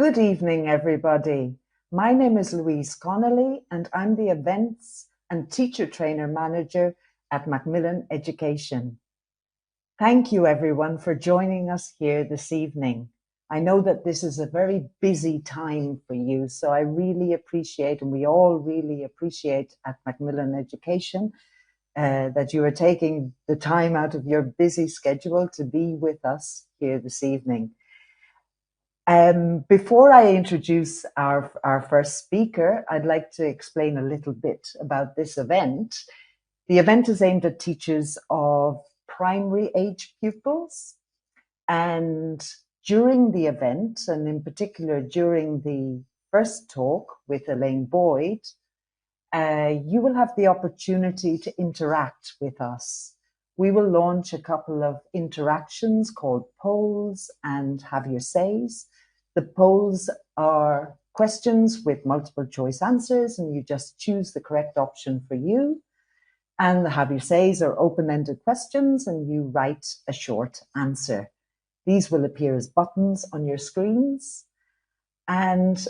Good evening, everybody. My name is Louise Connolly, and I'm the Events and Teacher Trainer Manager at Macmillan Education. Thank you, everyone, for joining us here this evening. I know that this is a very busy time for you, so I really appreciate, and we all really appreciate at Macmillan Education, that you are taking the time out of your busy schedule to be with us here this evening. Before I introduce our first speaker, I'd like to explain a little bit about this event. The event is aimed at teachers of primary age pupils, and during the event, and in particular during the first talk with Elaine Boyd, you will have the opportunity to interact with us. We will launch a couple of interactions called polls and have your says. The polls are questions with multiple choice answers, and you just choose the correct option for you. And the have your says are open-ended questions, and you write a short answer. These will appear as buttons on your screens. And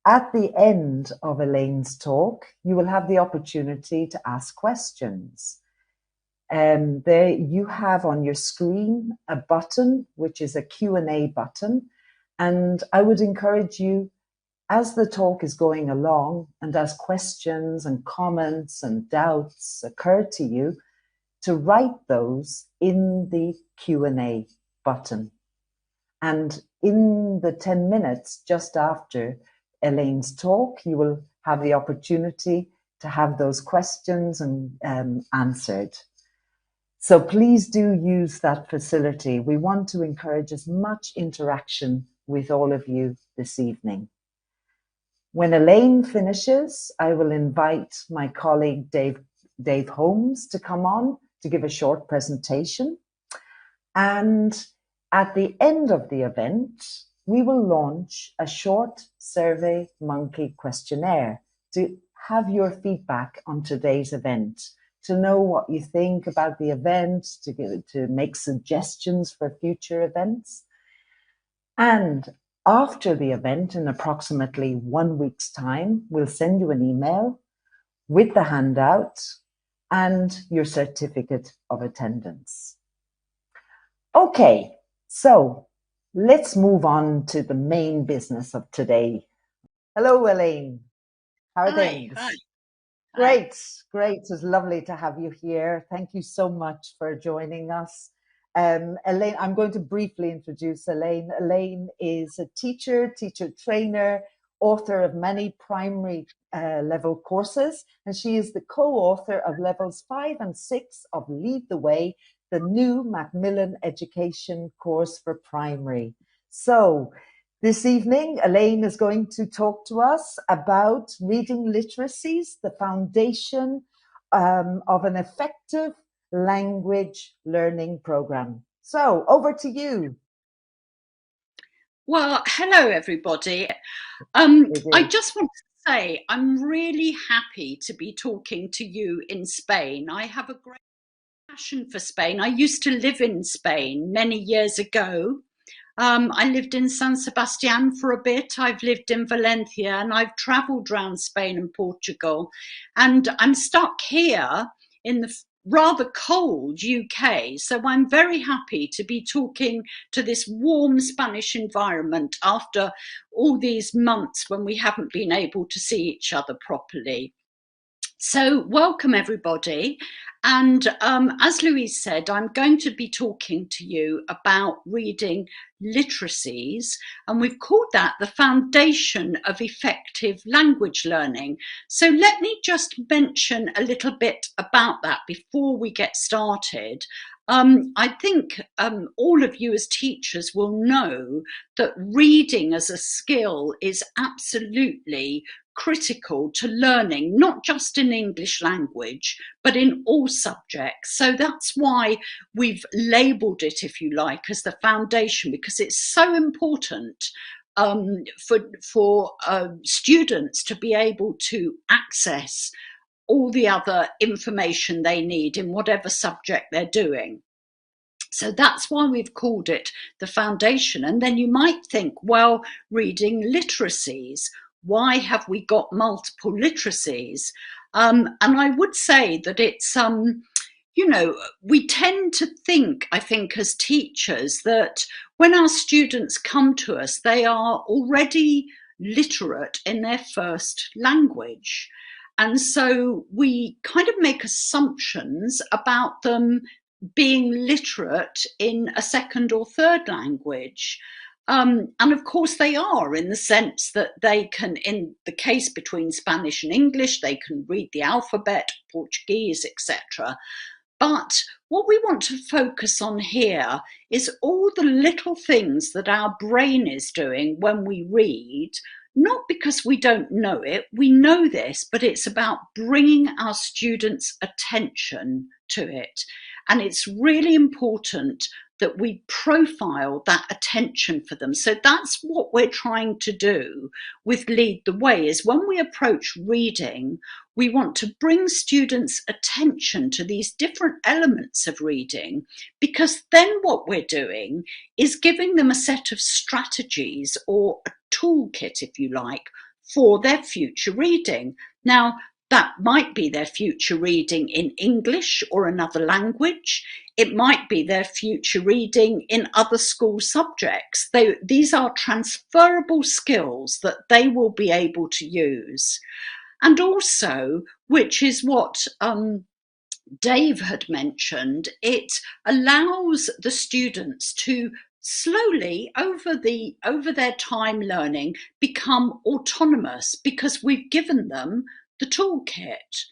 at the end of Elaine's talk, you will have the opportunity to ask questions. There you have on your screen a button, which is a Q&A button. And I would encourage you, as the talk is going along and as questions and comments and doubts occur to you, to write those in the Q&A button. And in the 10 minutes just after Elaine's talk, you will have the opportunity to have those questions and answered. So please do use that facility. We want to encourage as much interaction with all of you this evening. When Elaine finishes, I will invite my colleague Dave Holmes to come on to give a short presentation. And at the end of the event, we will launch a short Survey Monkey questionnaire to have your feedback on today's event, to know what you think about the event, to make suggestions for future events. And after the event, in approximately 1 week's time, we'll send you an email with the handout and your certificate of attendance. Okay, so let's move on to the main business of today. Hello, Elaine. How are things? Hi. Great. It's lovely to have you here. Thank you so much for joining us. Elaine, I'm going to briefly introduce Elaine. Elaine is a teacher trainer, author of many primary level courses, and she is the co-author of levels 5 and 6 of Lead the Way, the new Macmillan education course for primary. So this evening, Elaine is going to talk to us about Reading Literacies, the foundation of an effective language learning program. So over to you. Well, hello, everybody. I just want to say I'm really happy to be talking to you in Spain. I have a great passion for Spain. I used to live in Spain many years ago. I lived in San Sebastian for a bit. I've lived in Valencia, and I've travelled around Spain and Portugal. And I'm stuck here in the rather cold UK. So I'm very happy to be talking to this warm Spanish environment after all these months when we haven't been able to see each other properly. So welcome, everybody. And as Louise said, I'm going to be talking to you about reading literacies, and we've called that the foundation of effective language learning. So let me just mention a little bit about that before we get started. I think all of you as teachers will know that reading as a skill is absolutely critical to learning, not just in English language, but in all subjects. So that's why we've labelled it, if you like, as the foundation, because it's so important for students to be able to access all the other information they need in whatever subject they're doing. So that's why we've called it the foundation. And then you might think, well, reading literacies, why have we got multiple literacies? And I would say that it's, we tend to think, I think, as teachers, that when our students come to us, they are already literate in their first language. And so we kind of make assumptions about them being literate in a second or third language. And of course they are, in the sense that they can, in the case between Spanish and English, they can read the alphabet, Portuguese, etc. But what we want to focus on here is all the little things that our brain is doing when we read, not because we don't know it, we know this, but it's about bringing our students' attention to it. And it's really important that we profile that attention for them. So that's what we're trying to do with Lead the Way, is when we approach reading, we want to bring students' attention to these different elements of reading, because then what we're doing is giving them a set of strategies, or a toolkit, if you like, for their future reading. Now, that might be their future reading in English or another language. It might be their future reading in other school subjects. These are transferable skills that they will be able to use. And also, which is what Dave had mentioned, it allows the students to slowly, over their time learning, become autonomous, because we've given them the toolkit.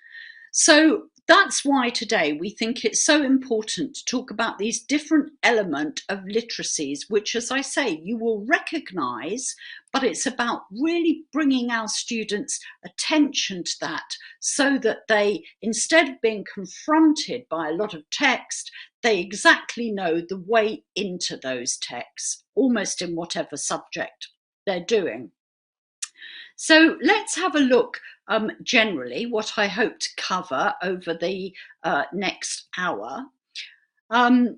So that's why today we think it's so important to talk about these different elements of literacies, which, as I say, you will recognise, but it's about really bringing our students' attention to that, so that they, instead of being confronted by a lot of text, they exactly know the way into those texts, almost in whatever subject they're doing. So let's have a look generally what I hope to cover over the next hour.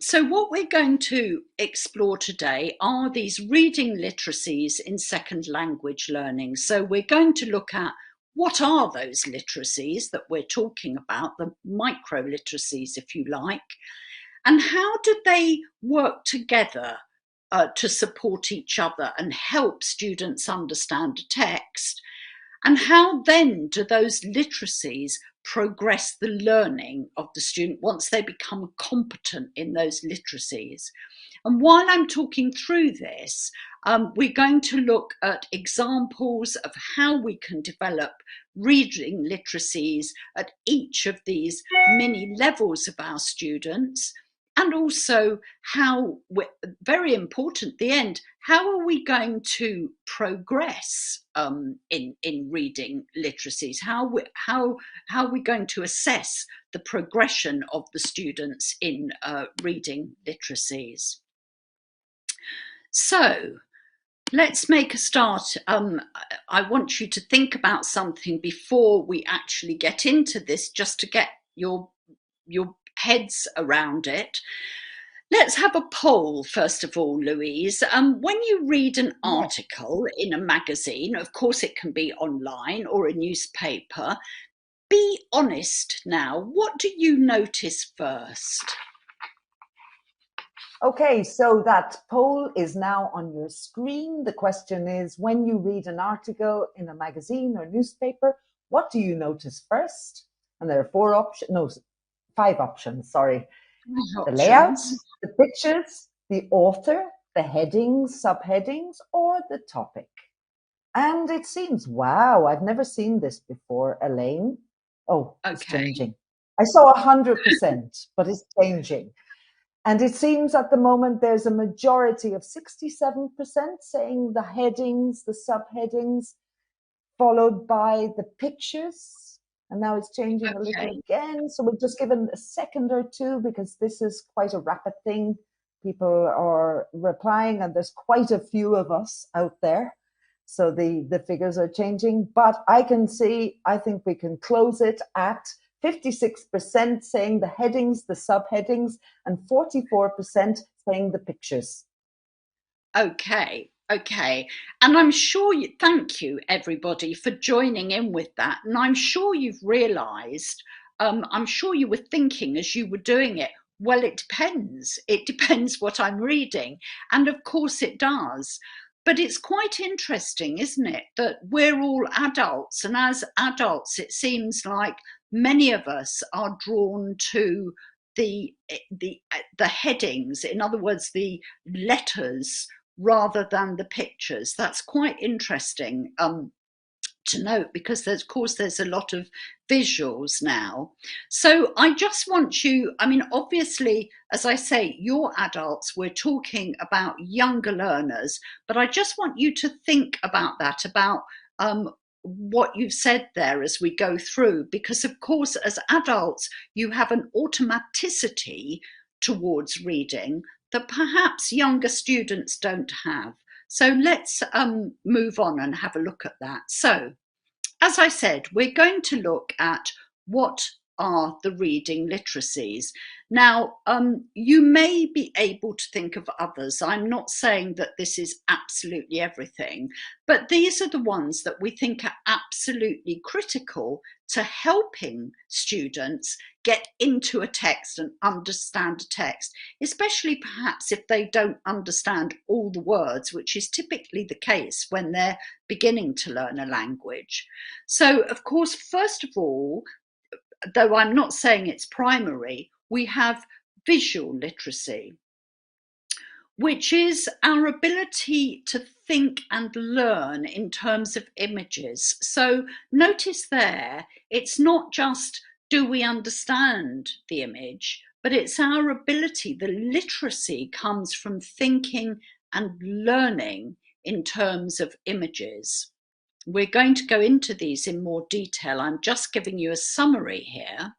So what we're going to explore today are these reading literacies in second language learning. So we're going to look at what are those literacies that we're talking about, the micro literacies, if you like, and how do they work together to support each other and help students understand a text? And how then do those literacies progress the learning of the student once they become competent in those literacies? And while I'm talking through this, we're going to look at examples of how we can develop reading literacies at each of these mini levels of our students. And also how, very important at the end, how are we going to progress in reading literacies? How are we going to assess the progression of the students in reading literacies? So let's make a start. I want you to think about something before we actually get into this, just to get your heads around it. Let's have a poll, first of all, Louise. When you read an article in a magazine, of course it can be online or a newspaper, be honest now. What do you notice first? Okay, so that poll is now on your screen. The question is, when you read an article in a magazine or newspaper, what do you notice first? And there are 5 options, sorry. The layout, the pictures, the author, the headings, subheadings, or the topic. And it seems, wow, I've never seen this before, Elaine. Oh, it's changing. I saw 100%, but it's changing. And it seems at the moment there's a majority of 67% saying the headings, the subheadings, followed by the pictures. And now it's changing a little again. So we'll just give it a second or two, because this is quite a rapid thing. People are replying, and there's quite a few of us out there. So the figures are changing. But I can see, I think we can close it at 56% saying the headings, the subheadings, and 44% saying the pictures. Okay. And I'm sure thank you everybody for joining in with that. And I'm sure you've realized, I'm sure you were thinking as you were doing it, well, it depends. It depends what I'm reading. And of course it does. But it's quite interesting, isn't it, that we're all adults. And as adults, it seems like many of us are drawn to the headings, in other words, the letters, rather than the pictures. That's quite interesting to note, because of course there's a lot of visuals now. So I just want you, I mean, obviously, as I say, you're adults, we're talking about younger learners, but I just want you to think about that, about what you've said there as we go through, because of course as adults you have an automaticity towards reading that perhaps younger students don't have. So let's move on and have a look at that. So, as I said, we're going to look at what are the reading literacies. Now, you may be able to think of others. I'm not saying that this is absolutely everything, but these are the ones that we think are absolutely critical to helping students get into a text and understand a text, especially perhaps if they don't understand all the words, which is typically the case when they're beginning to learn a language. So, of course, first of all, though I'm not saying it's primary, we have visual literacy, which is our ability to think and learn in terms of images. So notice there, it's not just do we understand the image, but it's our ability, the literacy comes from thinking and learning in terms of images. We're going to go into these in more detail. I'm just giving you a summary here.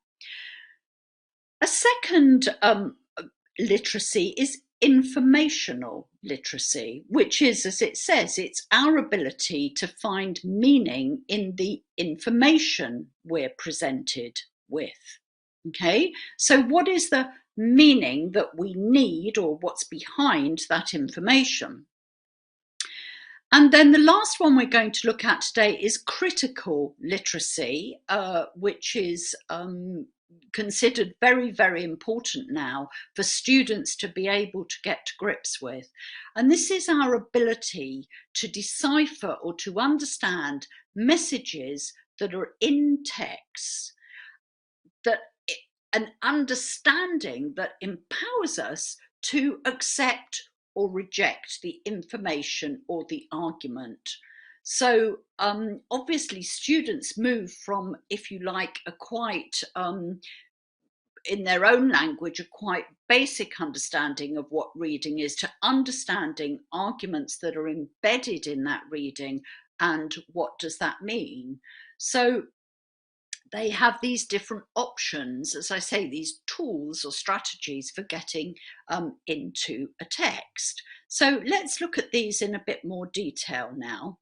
A second literacy is informational literacy, which is, as it says, it's our ability to find meaning in the information we're presented with. Okay, so what is the meaning that we need, or what's behind that information? And then the last one we're going to look at today is critical literacy, which is considered very, very important now for students to be able to get to grips with. And this is our ability to decipher or to understand messages that are in text, that an understanding that empowers us to accept or reject the information or the argument. So obviously students move from, if you like, a quite, in their own language, a quite basic understanding of what reading is, to understanding arguments that are embedded in that reading and what does that mean. So they have these different options, as I say, these tools or strategies for getting into a text. So let's look at these in a bit more detail now.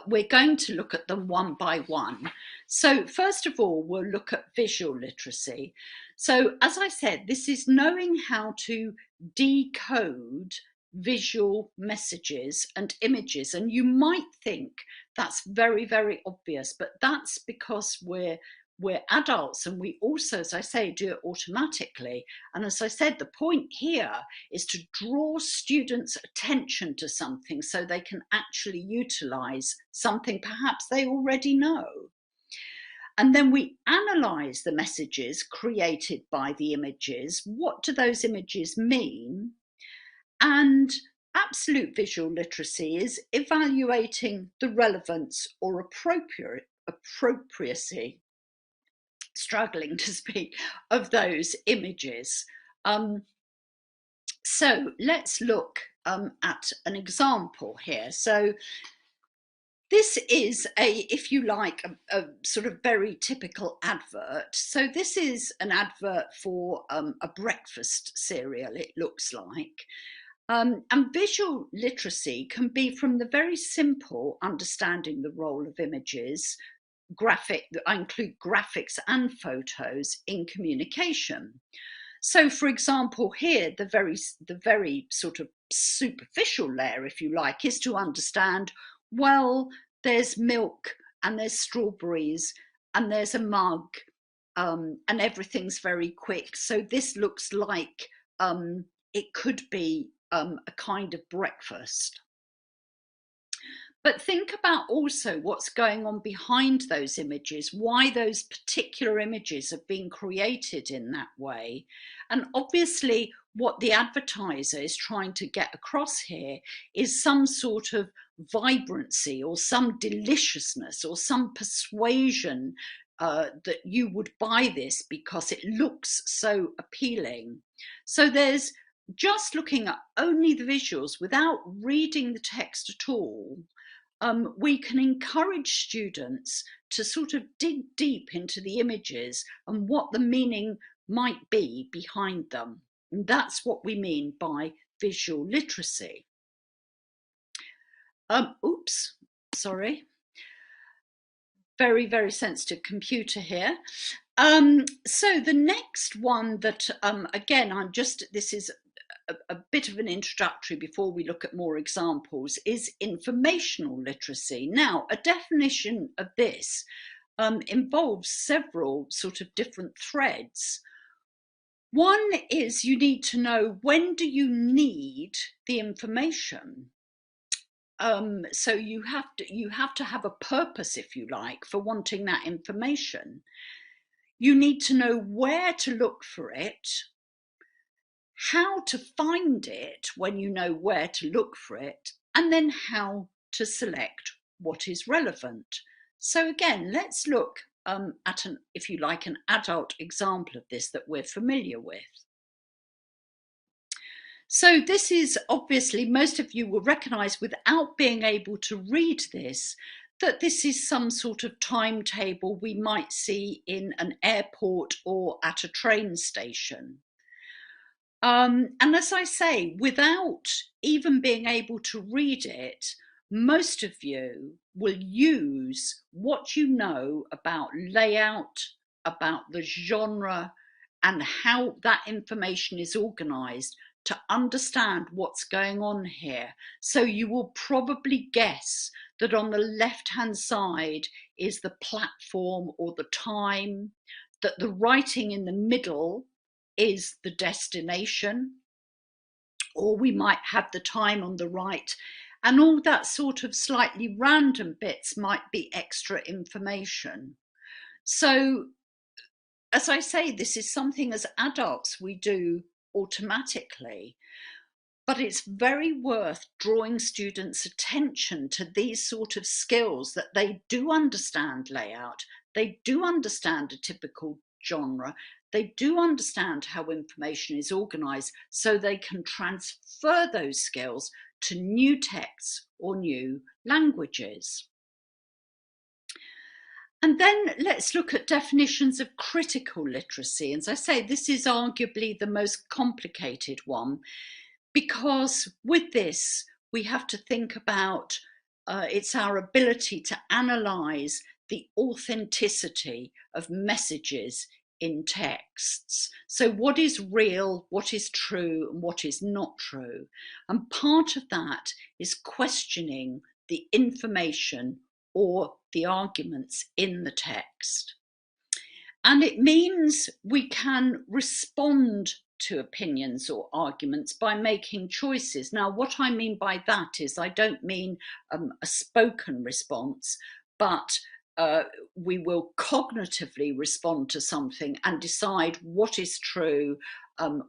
We're going to look at them one by one. So first of all, we'll look at visual literacy. So as I said, this is knowing how to decode visual messages and images. And you might think that's very, very obvious, but that's because we're adults, and we also, as I say, do it automatically. And as I said, the point here is to draw students' attention to something so they can actually utilize something perhaps they already know. And then we analyze the messages created by the images. What do those images mean? And absolute visual literacy is evaluating the relevance or appropriacy, struggling to speak, of those images. So let's look at an example here. So this is if you like, a sort of very typical advert. So this is an advert for a breakfast cereal, it looks like. And visual literacy can be from the very simple understanding the role of images I include graphics and photos in communication. So, for example, here, the very sort of superficial layer, if you like, is to understand, well, there's milk and there's strawberries and there's a mug, and everything's very quick. So this looks like it could be a kind of breakfast. But think about also what's going on behind those images, why those particular images have been created in that way. And obviously, what the advertiser is trying to get across here is some sort of vibrancy or some deliciousness or some persuasion that you would buy this because it looks so appealing. So there's just looking at only the visuals without reading the text at all. We can encourage students to sort of dig deep into the images and what the meaning might be behind them. And that's what we mean by visual literacy. Oops, sorry. Very, very sensitive computer here. So the next one that, again, this is a bit of an introductory before we look at more examples, is informational literacy. Now, a definition of this involves several sort of different threads. One is you need to know, when do you need the information? So you have to have a purpose, if you like, for wanting that information. You need to know where to look for it, how to find it when you know where to look for it, and then how to select what is relevant. So again, let's look at if you like, an adult example of this that we're familiar with. So this is obviously, most of you will recognise without being able to read this, that this is some sort of timetable we might see in an airport or at a train station. And as I say, without even being able to read it, most of you will use what you know about layout, about the genre, and how that information is organised to understand what's going on here. So you will probably guess that on the left-hand side is the platform or the time, that the writing in the middle is the destination, or we might have the time on the right, and all that sort of slightly random bits might be extra information. So, as I say, this is something as adults we do automatically, but it's very worth drawing students' attention to these sort of skills, that they do understand layout, they do understand a typical genre, they do understand how information is organised, so they can transfer those skills to new texts or new languages. And then let's look at definitions of critical literacy. As I say, this is arguably the most complicated one, because with this, we have to think about it's our ability to analyse the authenticity of messages in texts. So what is real, what is true, and what is not true? And part of that is questioning the information or the arguments in the text. And it means we can respond to opinions or arguments by making choices. Now, what I mean by that is, I don't mean a spoken response, but we will cognitively respond to something and decide what is true,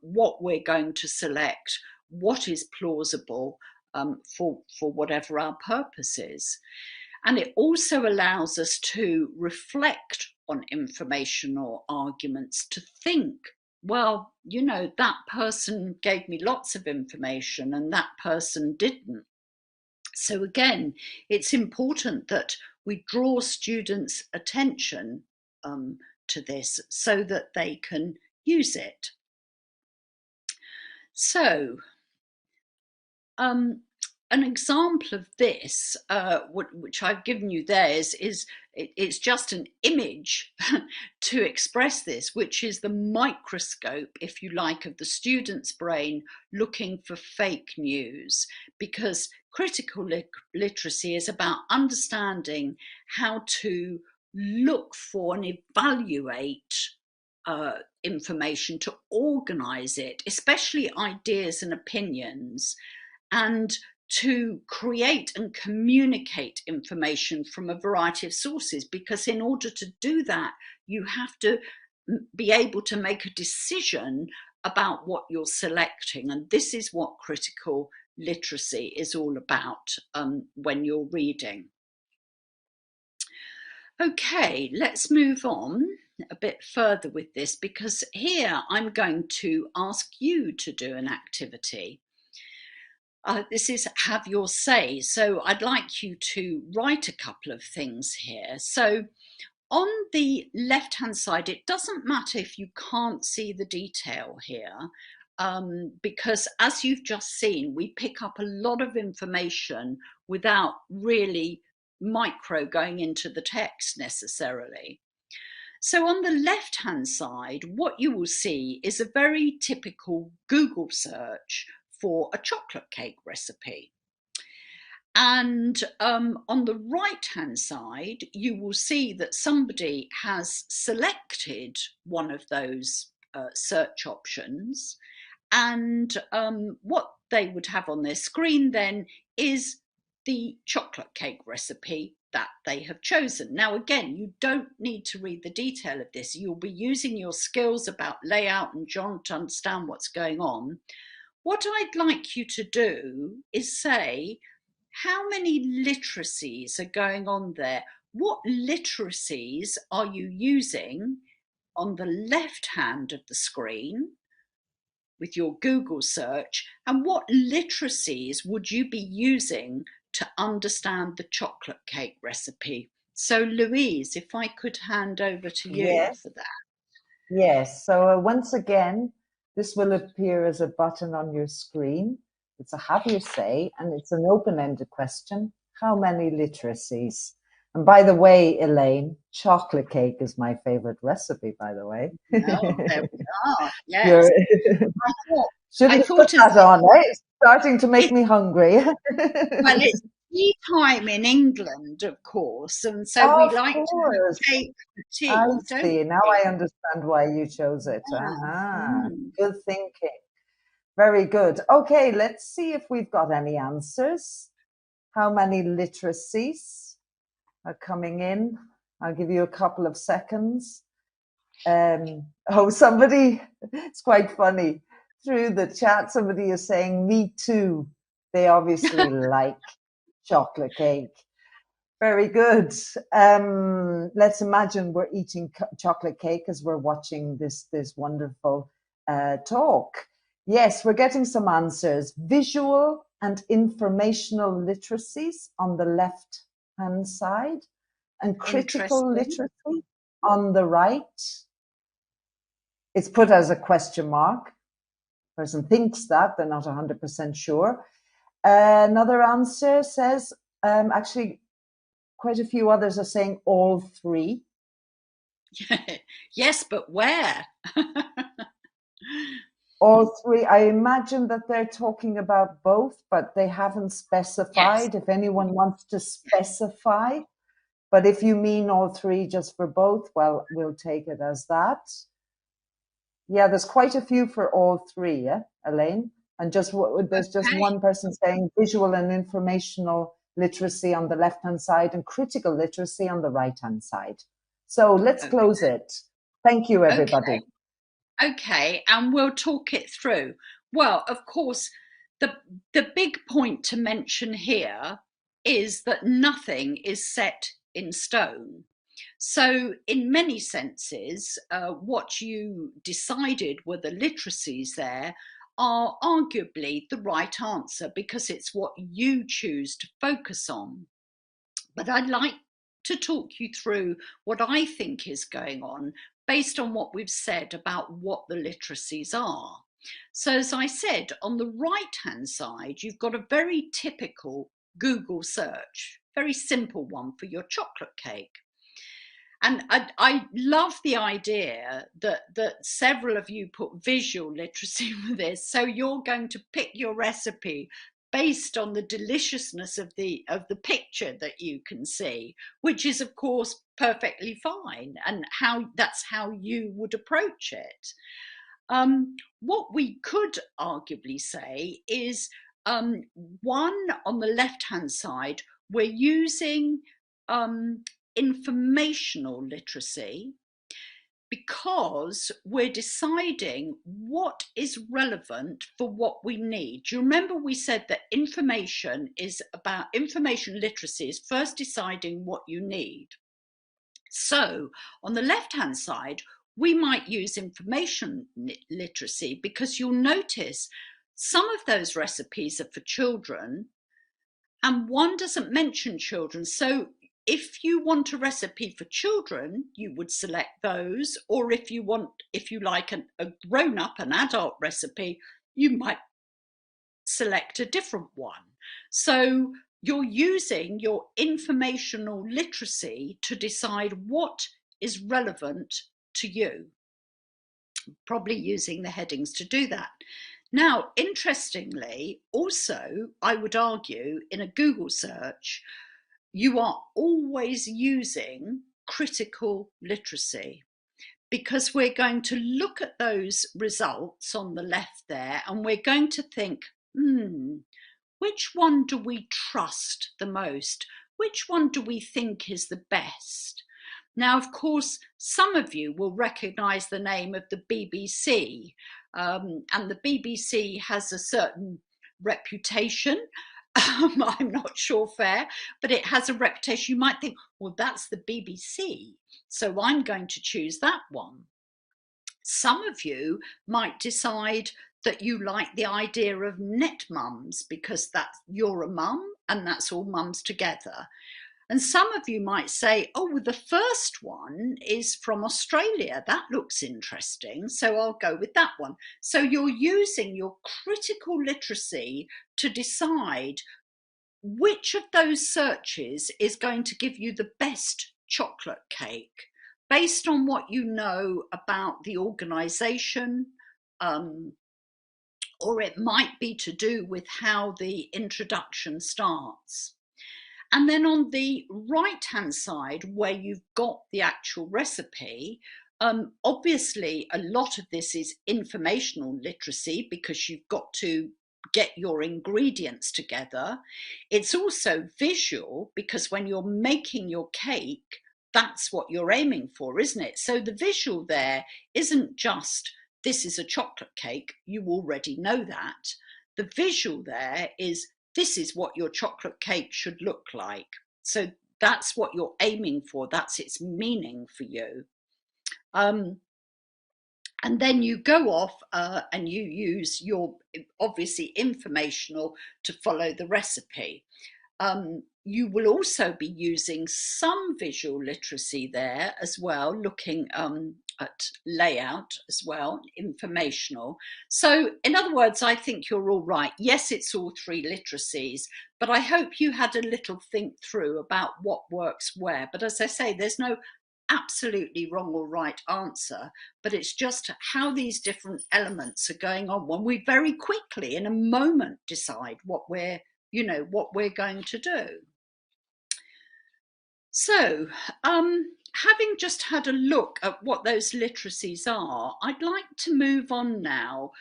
what we're going to select, what is plausible for whatever our purpose is. And it also allows us to reflect on information or arguments, to think, well, you know, that person gave me lots of information and that person didn't. So again, it's important that we draw students' attention to this so that they can use it. So an example of this, which I've given you there, it's just an image to express this, which is the microscope, if you like, of the student's brain looking for fake news, because critical literacy is about understanding how to look for and evaluate information, to organize it, especially ideas and opinions, and to create and communicate information from a variety of sources, because in order to do that, you have to be able to make a decision about what you're selecting. And this is what critical literacy is all about when you're reading. Okay, let's move on a bit further with this, because here I'm going to ask you to do an activity. This is have your say. So I'd like you to write a couple of things here. So on the left-hand side, it doesn't matter if you can't see the detail here, because as you've just seen, we pick up a lot of information without really micro going into the text necessarily. So on the left-hand side, what you will see is a very typical Google search for a chocolate cake recipe. And on the right-hand side, you will see that somebody has selected one of those search options. And what they would have on their screen then is the chocolate cake recipe that they have chosen. Now, again, you don't need to read the detail of this. You'll be using your skills about layout and John to understand what's going on. What I'd like you to do is say, how many literacies are going on there? What literacies are you using on the left hand of the screen with your Google search? And what literacies would you be using to understand the chocolate cake recipe? So Louise, if I could hand over to you for that. Yes. So once again, this will appear as a button on your screen. It's a have you say, and it's an open-ended question. How many literacies? And by the way, Elaine, chocolate cake is my favorite recipe, by the way. Oh, there we are. Yes. Shouldn't put that on, eh? It's starting to make me hungry. Well, it's tea time in England, of course, and so we like to have cake for tea. I see. Now I understand why you chose it. Good thinking. Very good. Okay, let's see if we've got any answers. How many literacies are coming in? I'll give you a couple of seconds. Somebody, it's quite funny. Through the chat, somebody is saying, me too. They obviously like chocolate cake. Very good. Let's imagine we're eating chocolate cake as we're watching this wonderful talk. Yes, we're getting some answers. Visual and informational literacies on the left-hand side, and critical literacy on the right. It's put as a question mark. Person thinks that, they're not 100% sure. Another answer says, actually, quite a few others are saying all three. Yes, but where? All three. I imagine that they're talking about both, but they haven't specified. Yes. If anyone wants to specify, but if you mean all three just for both, well, we'll take it as that. Yeah, there's quite a few for all three, yeah, Elaine? And there's just one person saying visual and informational literacy on the left-hand side and critical literacy on the right-hand side. So let's close it. Thank you, everybody. Okay, and we'll talk it through. Well, of course, the big point to mention here is that nothing is set in stone. So in many senses, what you decided were the literacies there are arguably the right answer, because it's what you choose to focus on. But I'd like to talk you through what I think is going on based on what we've said about what the literacies are. So as I said, on the right-hand side, you've got a very typical Google search, very simple one for your chocolate cake. And I love the idea that several of you put visual literacy with this. So you're going to pick your recipe based on the deliciousness of the picture that you can see, which is of course perfectly fine, and that's how you would approach it. What we could arguably say is, one, on the left-hand side, we're using informational literacy because we're deciding what is relevant for what we need. Do you remember we said that information literacy is first deciding what you need? So on the left-hand side, we might use information literacy because you'll notice some of those recipes are for children and one doesn't mention children. So if you want a recipe for children, you would select those, or if you like a grown-up, an adult recipe, you might select a different one. So you're using your informational literacy to decide what is relevant to you, probably using the headings to do that. Now, interestingly, also, I would argue in a Google search, you are always using critical literacy, because we're going to look at those results on the left there and we're going to think, which one do we trust the most? Which one do we think is the best? Now, of course, some of you will recognise the name of the BBC, and the BBC has a certain reputation. I'm not sure fair, but it has a reputation. You might think, well, that's the BBC, so I'm going to choose that one. Some of you might decide that you like the idea of net mums because you're a mum and that's all mums together. And some of you might say, oh, well, the first one is from Australia. That looks interesting, so I'll go with that one. So you're using your critical literacy to decide which of those searches is going to give you the best chocolate cake based on what you know about the organisation, or it might be to do with how the introduction starts. And then on the right-hand side, where you've got the actual recipe, obviously a lot of this is informational literacy because you've got to get your ingredients together. It's also visual because when you're making your cake, that's what you're aiming for, isn't it? So the visual there isn't just, this is a chocolate cake, you already know that. The visual there is, this is what your chocolate cake should look like. So that's what you're aiming for. That's its meaning for you. And then you go off and you use your, obviously, informational to follow the recipe. You will also be using some visual literacy there as well, looking at layout as well, informational. So in other words, I think you're all right. Yes, it's all three literacies, but I hope you had a little think through about what works where. But as I say, there's no absolutely wrong or right answer, but it's just how these different elements are going on when we very quickly in a moment decide what we're going to do. So having just had a look at what those literacies are, I'd like to move on now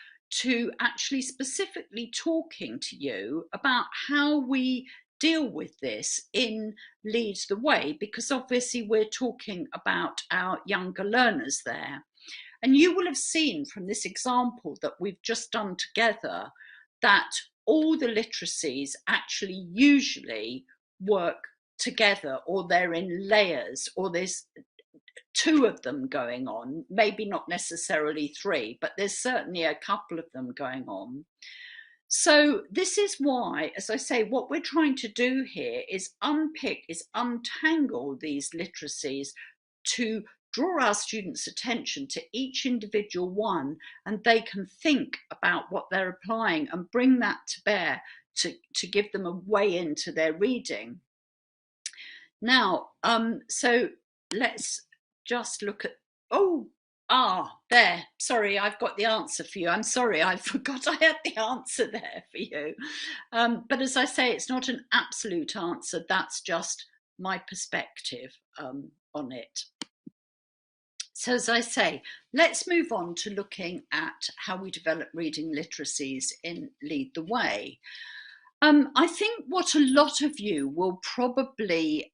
to actually specifically talking to you about how we deal with this in Lead the Way, because obviously we're talking about our younger learners there. And you will have seen from this example that we've just done together that all the literacies actually usually work together, or they're in layers, or there's two of them going on, maybe not necessarily three, but there's certainly a couple of them going on. So this is why, as I say, what we're trying to do here is untangle these literacies to draw our students' attention to each individual one, and they can think about what they're applying and bring that to bear to give them a way into their reading. Now, so let's just look at, there, sorry, I've got the answer for you. I'm sorry, I forgot I had the answer there for you. But as I say, it's not an absolute answer, that's just my perspective on it. So as I say, let's move on to looking at how we develop reading literacies in Lead the Way. I think what a lot of you will probably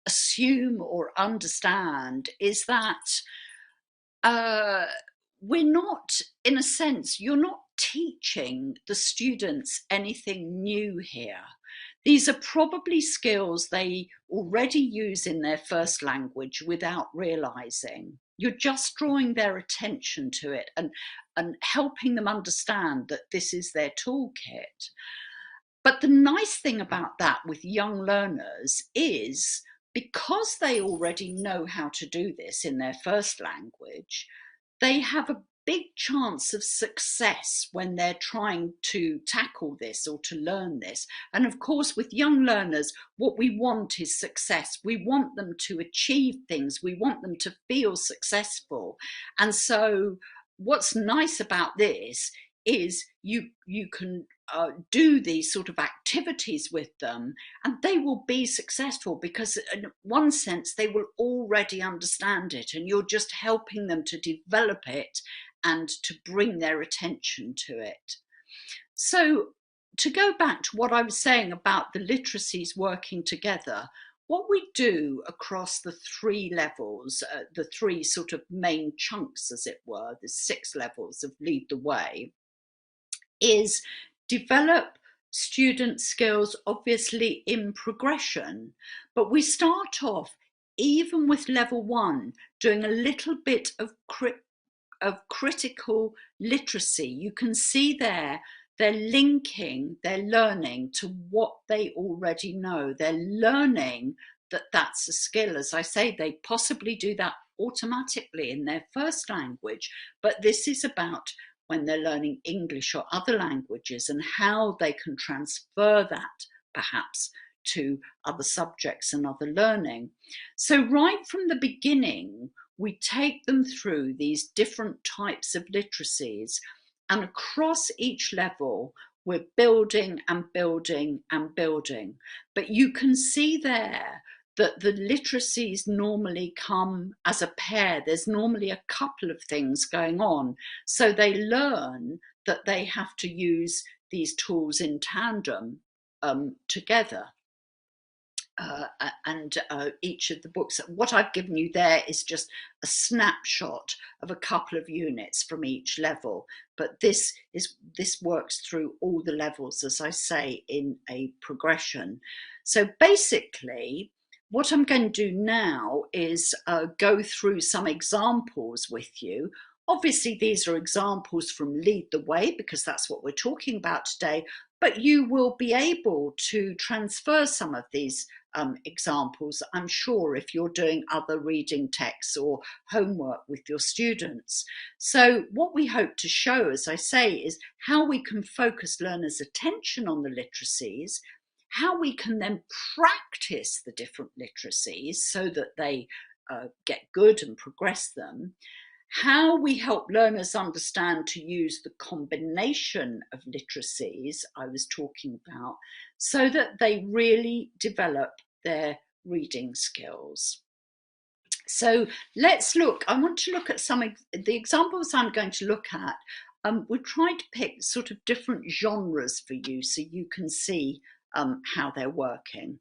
assume or understand is that we're not, in a sense, you're not teaching the students anything new here. These are probably skills they already use in their first language without realizing. You're just drawing their attention to it and helping them understand that this is their toolkit. But the nice thing about that with young learners is because they already know how to do this in their first language, they have a big chance of success when they're trying to tackle this or to learn this. And of course, with young learners, what we want is success. We want them to achieve things. We want them to feel successful. And so what's nice about this is you can do these sort of activities with them and they will be successful because in one sense they will already understand it and you're just helping them to develop it and to bring their attention to it. So to go back to what I was saying about the literacies working together, what we do across the three levels, the three sort of main chunks as it were, the 6 levels of Lead the Way, is develop student skills obviously in progression, but we start off even with level 1 doing a little bit of critical literacy. You can see there they're linking their learning to what they already know. They're learning that that's a skill. As I say, they possibly do that automatically in their first language, but this is about when they're learning English or other languages and how they can transfer that perhaps to other subjects and other learning. So right from the beginning, we take them through these different types of literacies, and across each level, we're building and building and building. But you can see there that the literacies normally come as a pair. There's normally a couple of things going on. So they learn that they have to use these tools in tandem together. Each of the books, what I've given you there is just a snapshot of a couple of units from each level, but this works through all the levels, as I say, in a progression. So basically, what I'm going to do now is go through some examples with you. Obviously, these are examples from Lead the Way because that's what we're talking about today, but you will be able to transfer some of these examples, I'm sure, if you're doing other reading texts or homework with your students. So what we hope to show, as I say, is how we can focus learners' attention on the literacies, how we can then practice the different literacies so that they get good and progress them, how we help learners understand to use the combination of literacies I was talking about so that they really develop their reading skills. So let's look, I want to look at some of the examples I'm going to look at. We're trying to pick sort of different genres for you so you can see how they're working.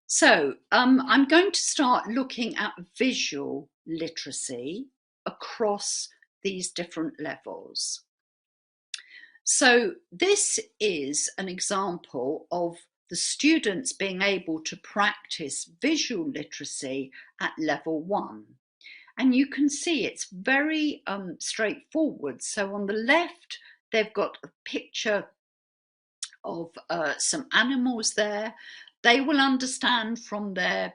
So I'm going to start looking at visual literacy across these different levels. So this is an example of the students being able to practice visual literacy at level 1. And you can see it's very straightforward. So on the left, they've got a picture of some animals there. They will understand from their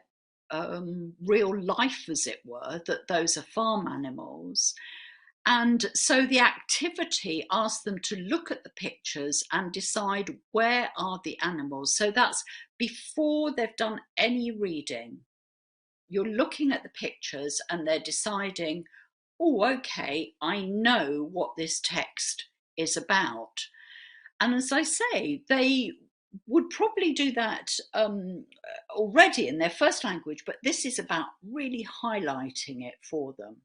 real life, as it were, that those are farm animals. And so the activity asks them to look at the pictures and decide where are the animals. So that's before they've done any reading. You're looking at the pictures and they're deciding, oh, okay, I know what this text is about. And as I say, they would probably do that already in their first language, but this is about really highlighting it for them.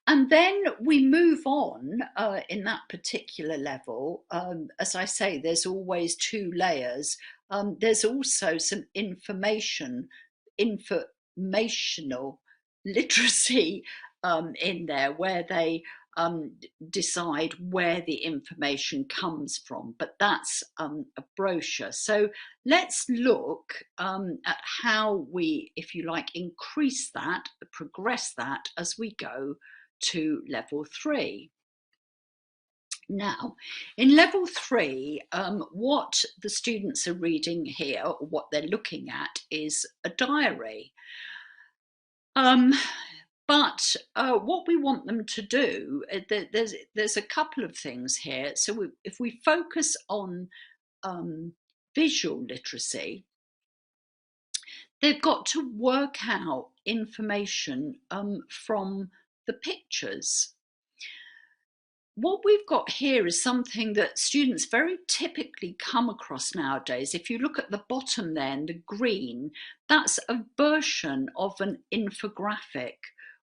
And then we move on in that particular level. As I say, there's always two layers. There's also some informational literacy in there, where they decide where the information comes from, but that's a brochure. So let's look at how we, if you like, increase that, progress that as we go to level 3. Now, in level 3, what the students are reading here, or what they're looking at, is a diary. But what we want them to do, there's a couple of things here. So if we focus on visual literacy, they've got to work out information from the pictures. What we've got here is something that students very typically come across nowadays. If you look at the bottom there in the green, that's a version of an infographic,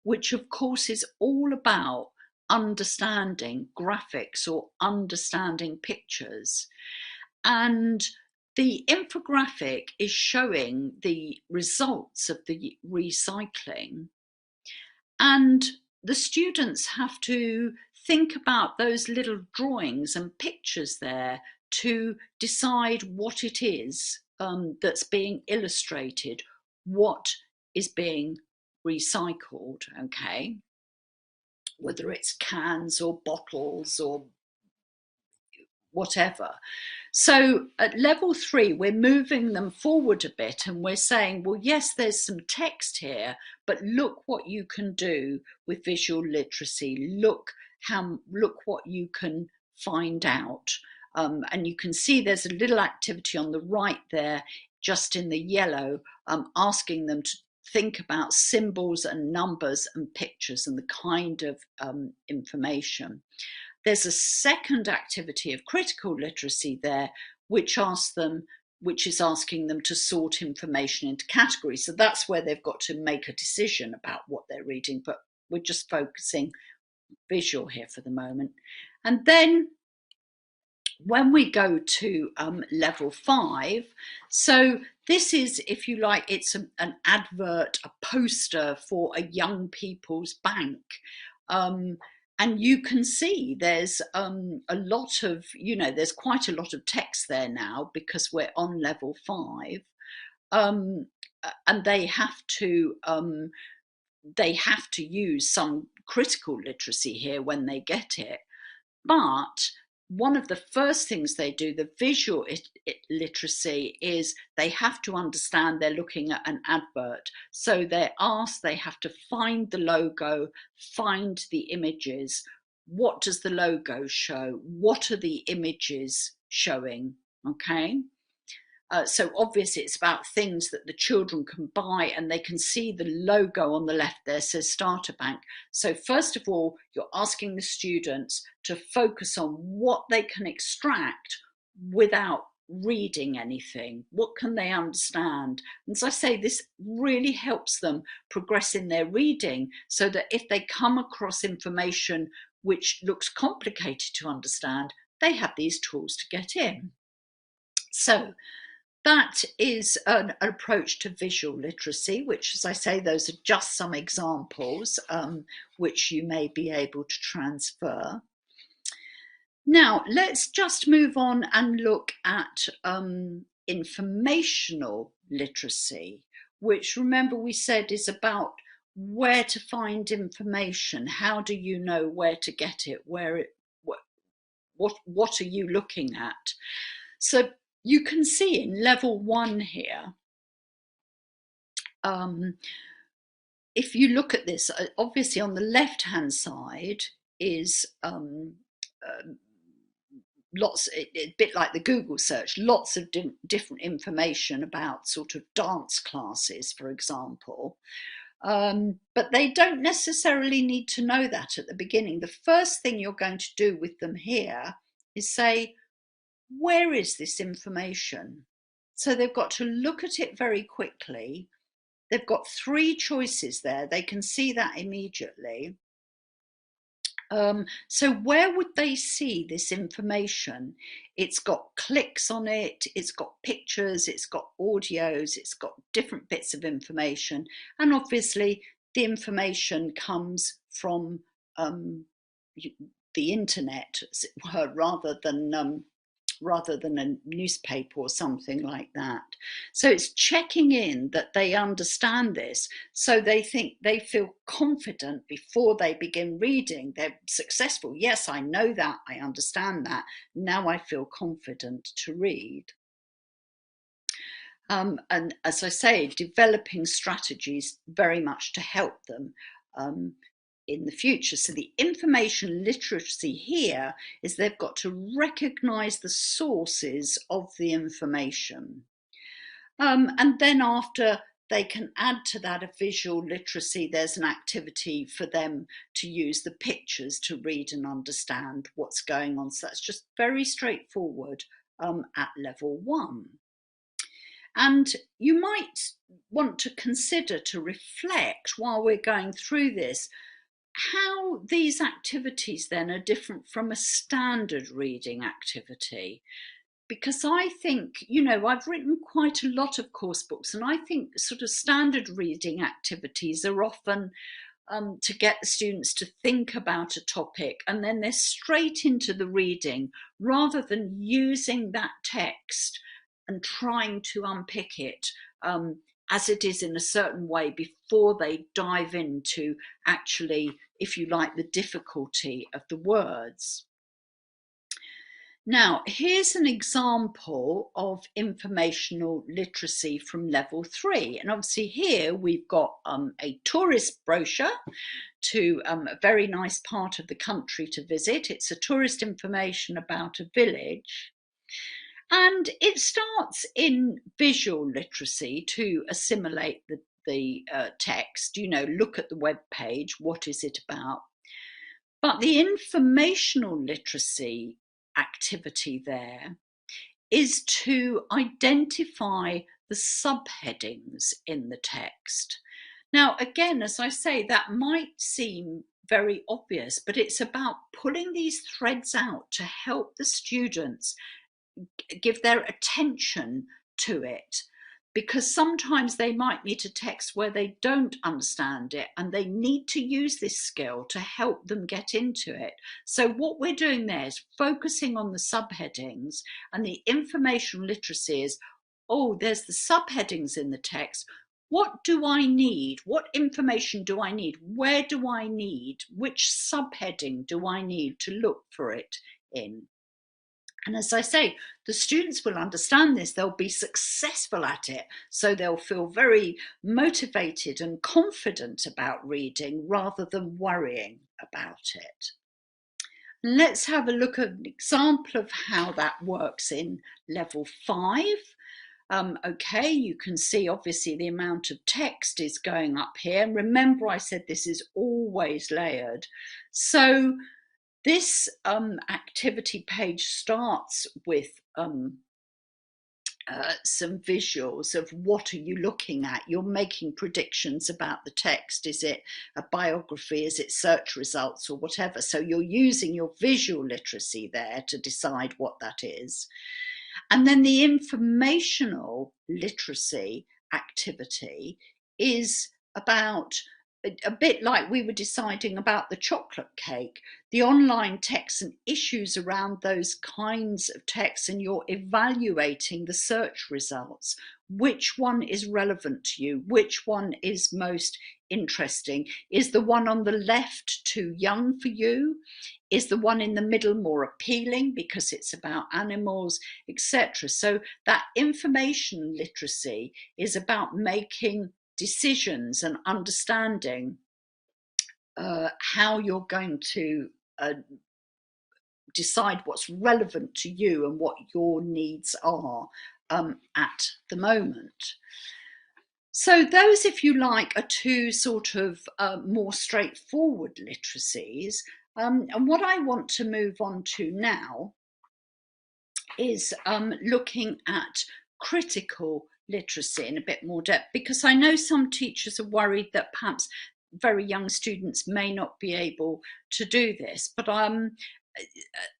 which of course is all about understanding graphics or understanding pictures. And the infographic is showing the results of the recycling. And the students have to think about those little drawings and pictures there to decide what it is that's being illustrated, what is being recycled, okay? Whether it's cans or bottles or whatever. So at level 3, we're moving them forward a bit and we're saying, well, yes, there's some text here, but look what you can do with visual literacy. Look what you can find out. And you can see there's a little activity on the right there, just in the yellow, asking them to think about symbols and numbers and pictures and the kind of information. There's a second activity of critical literacy there, which is asking them to sort information into categories. So that's where they've got to make a decision about what they're reading, but we're just focusing visual here for the moment. And then when we go to level 5, so this is, if you like, it's an advert, a poster for a young people's bank. And you can see there's a lot of, there's quite a lot of text there now because we're on level 5. And they have to use some critical literacy here when they get it. But one of the first things they do, the visual literacy, is they have to understand they're looking at an advert. So they're asked, they have to find the logo, find the images. What does the logo show? What are the images showing? Okay. So obviously it's about things that the children can buy, and they can see the logo on the left there says Starter Bank. So first of all, you're asking the students to focus on what they can extract without reading anything. What can they understand? And as I say, this really helps them progress in their reading, so that if they come across information which looks complicated to understand, they have these tools to get in. So that is an approach to visual literacy, which, as I say, those are just some examples which you may be able to transfer. Now, let's just move on and look at informational literacy, which, remember, we said is about where to find information. How do you know where to get it? What are you looking at? So you can see in level 1 here, if you look at this, obviously on the left-hand side is lots, a bit like the Google search, lots of different information about sort of dance classes, for example. But they don't necessarily need to know that at the beginning. The first thing you're going to do with them here is say, where is this information? So they've got to look at it very quickly. They've got 3 choices there. They can see that immediately. So where would they see this information? It's got clicks on it, it's got pictures, it's got audios, it's got different bits of information. And obviously the information comes from the internet, as it were, rather than a newspaper or something like that. So it's checking in that they understand this, so they feel confident before they begin reading. They're successful. Yes, I know that, I understand that. Now I feel confident to read. And as I say, developing strategies very much to help them in the future. So the information literacy here is they've got to recognise the sources of the information. And then after, they can add to that a visual literacy. There's an activity for them to use the pictures to read and understand what's going on. So that's just very straightforward at level 1. And you might want to consider, to reflect while we're going through this, how these activities then are different from a standard reading activity. Because I think, you know, I've written quite a lot of course books, and I think sort of standard reading activities are often to get the students to think about a topic, and then they're straight into the reading rather than using that text and trying to unpick it as it is in a certain way before they dive into actually, if you like, the difficulty of the words. Now, here's an example of informational literacy from level 3. And obviously here we've got a tourist brochure to a very nice part of the country to visit. It's a tourist information about a village. And it starts in visual literacy to assimilate the text, you know, look at the web page, what is it about? But the informational literacy activity there is to identify the subheadings in the text. Now, again, as I say, that might seem very obvious, but it's about pulling these threads out to help the students give their attention to it, because sometimes they might meet a text where they don't understand it and they need to use this skill to help them get into it. So what we're doing there is focusing on the subheadings, and the information literacy is, oh, there's the subheadings in the text. What do I need? What information do I need? Where do I need? Which subheading do I need to look for it in? And as I say, the students will understand this, they'll be successful at it, so they'll feel very motivated and confident about reading rather than worrying about it. Let's have a look at an example of how that works in level 5. Okay, you can see obviously the amount of text is going up here. Remember, I said this is always layered. So this activity page starts with some visuals of what are you looking at. You're making predictions about the text. Is it a biography? Is it search results or whatever? So you're using your visual literacy there to decide what that is. And then the informational literacy activity is about, a bit like we were deciding about the chocolate cake, the online texts and issues around those kinds of texts, and you're evaluating the search results. Which one is relevant to you? Which one is most interesting? Is the one on the left too young for you? Is the one in the middle more appealing because it's about animals, etc.? So that information literacy is about making decisions and understanding how you're going to decide what's relevant to you and what your needs are at the moment. So those, if you like, are two sort of more straightforward literacies. And what I want to move on to now is looking at critical literacy in a bit more depth, because I know some teachers are worried that perhaps very young students may not be able to do this. But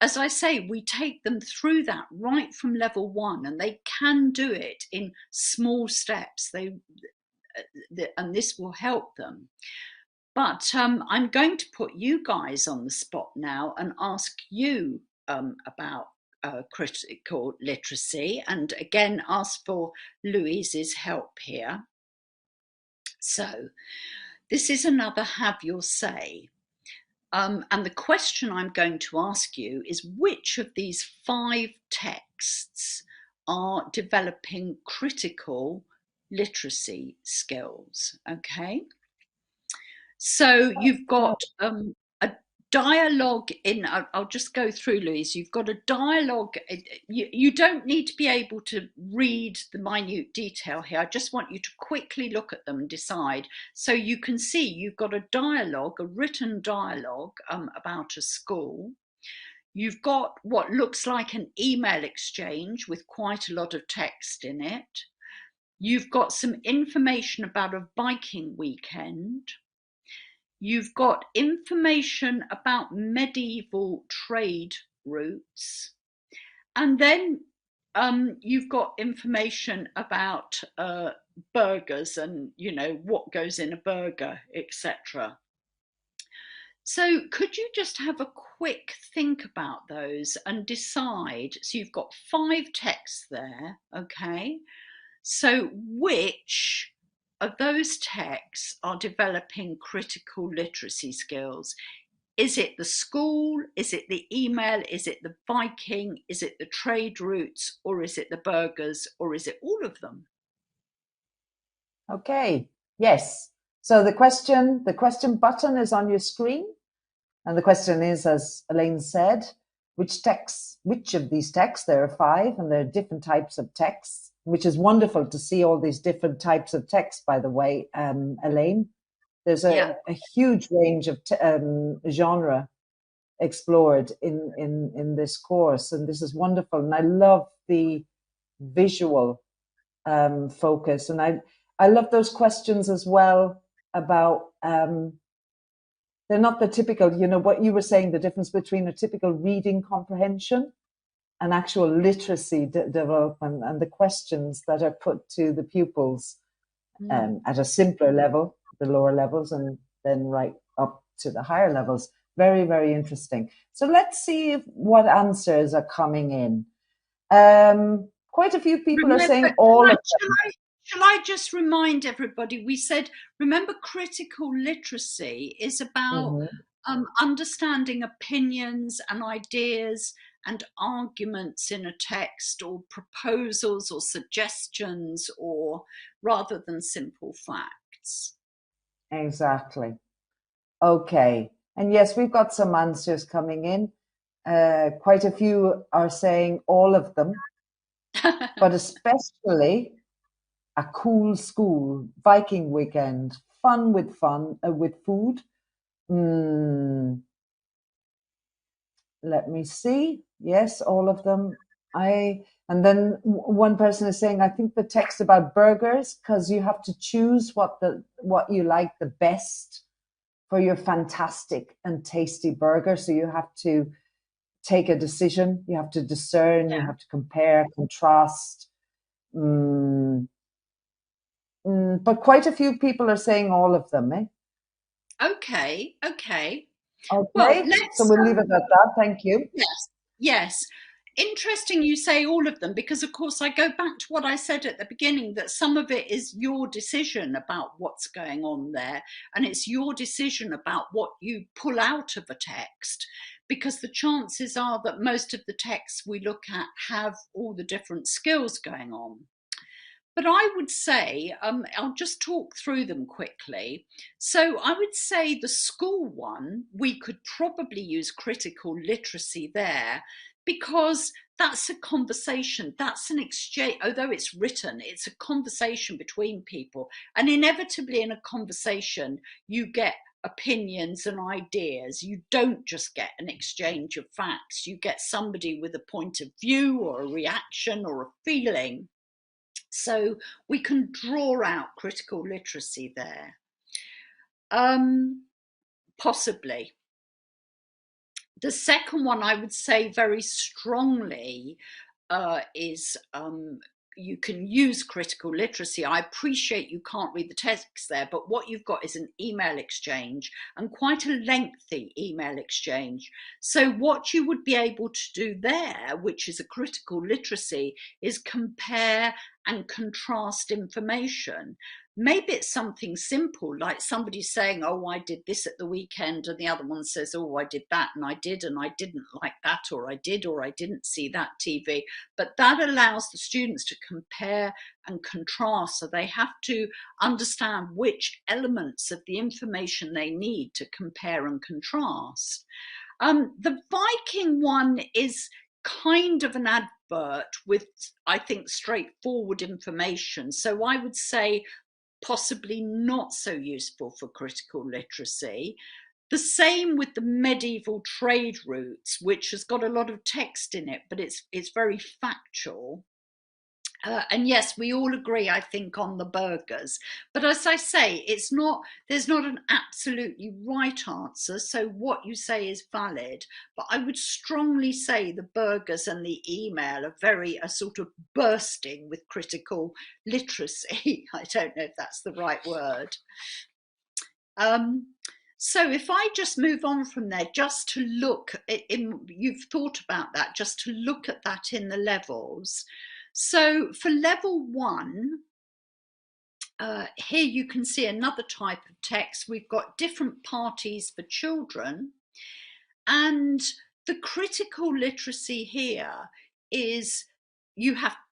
as I say, we take them through that right from level 1, and they can do it in small steps. And this will help them. But I'm going to put you guys on the spot now and ask you about critical literacy, and again ask for Louise's help here. So this is another have your say. And the question I'm going to ask you is, which of these 5 texts are developing critical literacy skills? Okay. So you've got a dialogue in, I'll just go through, Louise. You've got a dialogue. You don't need to be able to read the minute detail here. I just want you to quickly look at them and decide. So you can see you've got a dialogue, a written dialogue about a school. You've got what looks like an email exchange with quite a lot of text in it. You've got some information about a biking weekend. You've got information about medieval trade routes, and then you've got information about burgers and, you know, what goes in a burger, etc. So could you just have a quick think about those and decide? So you've got 5 texts there, okay? So which of those texts are developing critical literacy skills? Is it the school? Is it the email? Is it the Viking? Is it the trade routes? Or is it the burgers? Or is it all of them? Okay, yes. So the question button is on your screen. And the question is, as Elaine said, which of these texts? There are 5, and there are different types of texts, which is wonderful to see all these different types of texts, by the way, Elaine. There's a huge range of genre explored in this course, and this is wonderful. And I love the visual focus, and I love those questions as well about they're not the typical, you know, what you were saying, the difference between a typical reading comprehension and actual literacy development, and the questions that are put to the pupils at a simpler level, the lower levels, and then right up to the higher levels. Very, very interesting. So let's see what answers are coming in. Quite a few people are saying all of them. Shall I just remind everybody, we said, remember, critical literacy is about understanding opinions and ideas and arguments in a text, or proposals or suggestions, or rather than simple facts. Exactly. Okay. And yes, we've got some answers coming in. Quite a few are saying all of them, but especially a cool school, Viking weekend, fun with food. Let me see. Yes, all of them. And then one person is saying, I think the text about burgers, because you have to choose what you like the best for your fantastic and tasty burger. So you have to take a decision. You have to discern. You have to compare, contrast. But quite a few people are saying all of them, eh? Okay. Well, so we'll leave it at that. Thank you. Yes. Interesting you say all of them, because of course I go back to what I said at the beginning, that some of it is your decision about what's going on there, and it's your decision about what you pull out of a text, because the chances are that most of the texts we look at have all the different skills going on. But I would say, I'll just talk through them quickly. So I would say the school one, we could probably use critical literacy there, because that's a conversation, that's an exchange. Although it's written, it's a conversation between people. And inevitably in a conversation, you get opinions and ideas. You don't just get an exchange of facts. You get somebody with a point of view or a reaction or a feeling. So we can draw out critical literacy there. Possibly. The second one I would say very strongly is you can use critical literacy. I appreciate you can't read the text there, but what you've got is an email exchange, and quite a lengthy email exchange. So what you would be able to do there, which is a critical literacy, is compare and contrast information. Maybe it's something simple, like somebody saying, oh, I did this at the weekend, and the other one says, oh, I did that, and I didn't like that, or I didn't see that TV. But that allows the students to compare and contrast, so they have to understand which elements of the information they need to compare and contrast. The Viking one is kind of an advert with, I think, straightforward information. So I would say possibly not so useful for critical literacy. The same with the medieval trade routes, which has got a lot of text in it, but it's very factual. And yes, we all agree, I think, on the burgers. But as I say, there's not an absolutely right answer. So what you say is valid. But I would strongly say the burgers and the email are sort of bursting with critical literacy. I don't know if that's the right word. So if I just move on from there, just to look, you've thought about that, just to look at that in the levels. So for level 1, here you can see another type of text. We've got different parties for children, and the critical literacy here is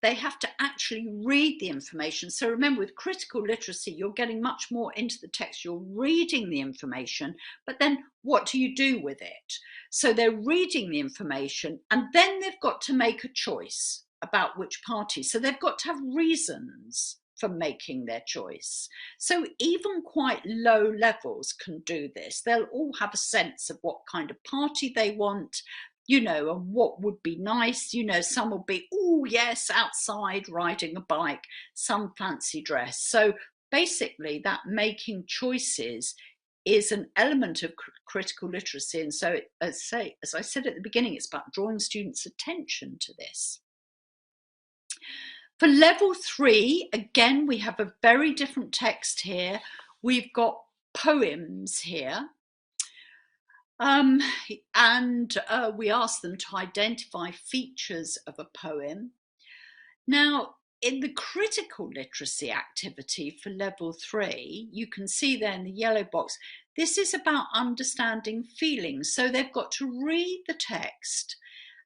they have to actually read the information. So remember, with critical literacy, you're getting much more into the text. You're reading the information, but then what do you do with it? So they're reading the information, and then they've got to make a choice about which party. So they've got to have reasons for making their choice. So even quite low levels can do this. They'll all have a sense of what kind of party they want, and what would be nice. Some will be, oh yes, outside riding a bike, some fancy dress. So basically that making choices is an element of critical literacy. And so as I said at the beginning, it's about drawing students' attention to this. For level 3, again, we have a very different text here. We've got poems here. And we ask them to identify features of a poem. Now, in the critical literacy activity for level 3, you can see there in the yellow box, this is about understanding feelings. So they've got to read the text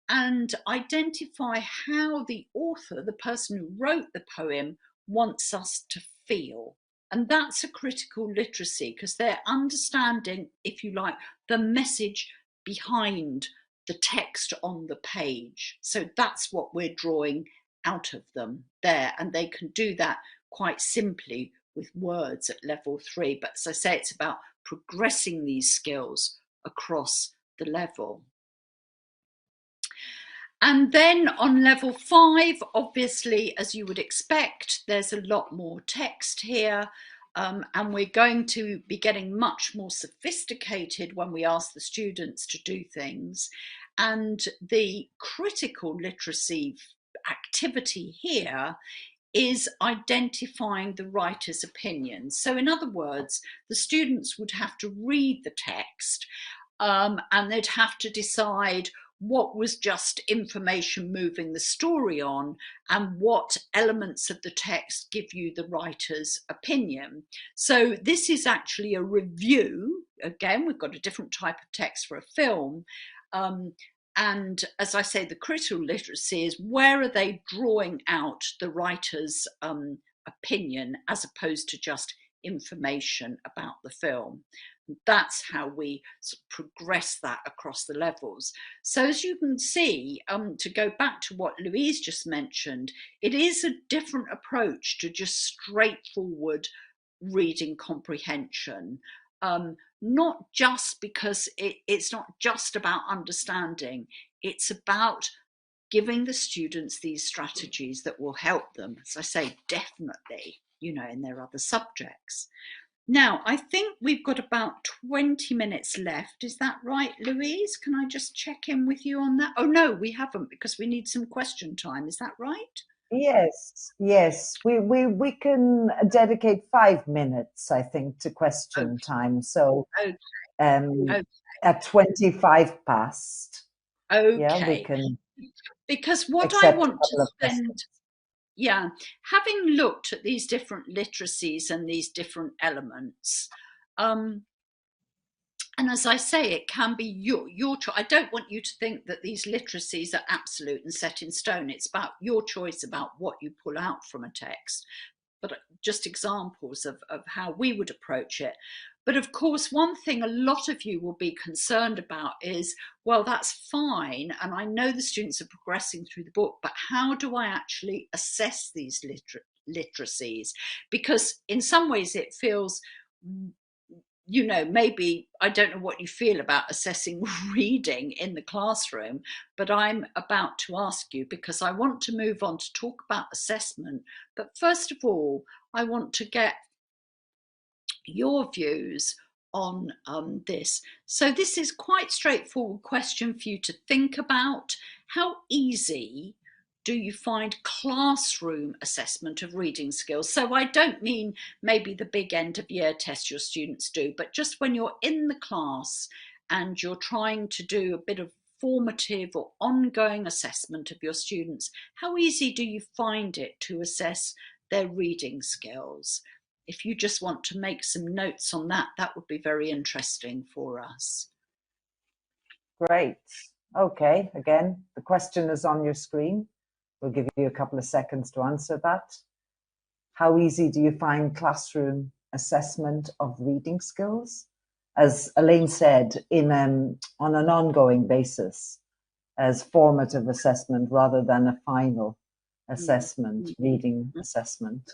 and identify how the author, the person who wrote the poem, wants us to feel. And that's a critical literacy, because they're understanding, if you like, the message behind the text on the page. So that's what we're drawing out of them there. And they can do that quite simply with words at level 3. But as I say, it's about progressing these skills across the level. And then on level 5, obviously, as you would expect, there's a lot more text here. And we're going to be getting much more sophisticated when we ask the students to do things. And the critical literacy activity here is identifying the writer's opinions. So in other words, the students would have to read the text and they'd have to decide what was just information moving the story on and what elements of the text give you the writer's opinion. So this is actually a review. Again, we've got a different type of text for a film. And as I say, the critical literacy is where are they drawing out the writer's opinion as opposed to just information about the film. That's how we sort of progress that across the levels. So as you can see, to go back to what Louise just mentioned, it is a different approach to just straightforward reading comprehension. Not just because it's not just about understanding, it's about giving the students these strategies that will help them, as I say, definitely, in their other subjects. Now, I think we've got about 20 minutes left. Is that right, Louise? Can I just check in with you on that? Oh, no, we haven't, because we need some question time. Is that right? Yes. We can dedicate 5 minutes, I think, to question time. So Okay. at 25 past, Okay. we can because what I accept a want to couple of spend, questions. having looked at these different literacies and these different elements, and as I say, it can be your choice. I don't want you to think that these literacies are absolute and set in stone. It's about your choice about what you pull out from a text, but just examples of how we would approach it. But of course, one thing a lot of you will be concerned about is, well, that's fine, and I know the students are progressing through the book, but how do I actually assess these literacies? Because in some ways it feels, maybe, I don't know what you feel about assessing reading in the classroom, but I'm about to ask you because I want to move on to talk about assessment. But first of all, I want to get your views on this. So this is quite straightforward question for you to think about. How easy do you find classroom assessment of reading skills? So I don't mean maybe the big end of year test your students do, but just when you're in the class and you're trying to do a bit of formative or ongoing assessment of your students, how easy do you find it to assess their reading skills? If you just want to make some notes on that, that would be very interesting for us. Great. Okay, again, the question is on your screen. We'll give you a couple of seconds to answer that. How easy do you find classroom assessment of reading skills? As Elaine said, on an ongoing basis, as formative assessment rather than a final assessment, reading assessment.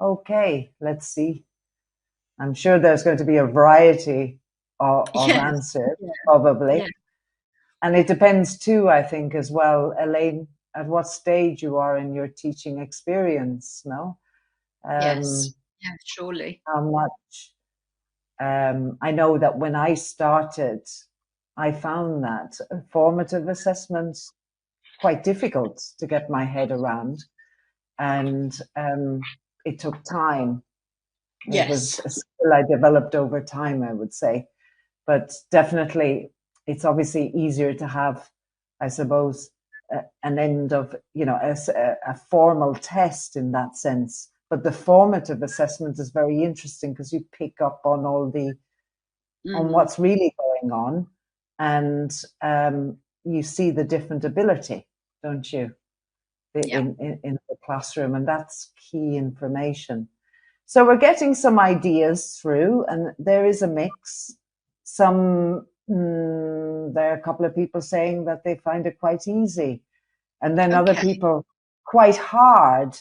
Okay, let's see. I'm sure there's going to be a variety of answers, probably. Yeah. And it depends too, I think, as well, Elaine, at what stage you are in your teaching experience, no? Yes, surely. How much? I know that when I started, I found that formative assessments quite difficult to get my head around. And it took time. It was a skill I developed over time, I would say. But definitely, it's obviously easier to have, I suppose, an end of, a formal test in that sense. But the formative assessment is very interesting because you pick up on all on what's really going on, and you see the different ability, don't you, in the classroom, and that's key information. So we're getting some ideas through, and there is a mix. There are a couple of people saying that they find it quite easy, and then other people quite hard,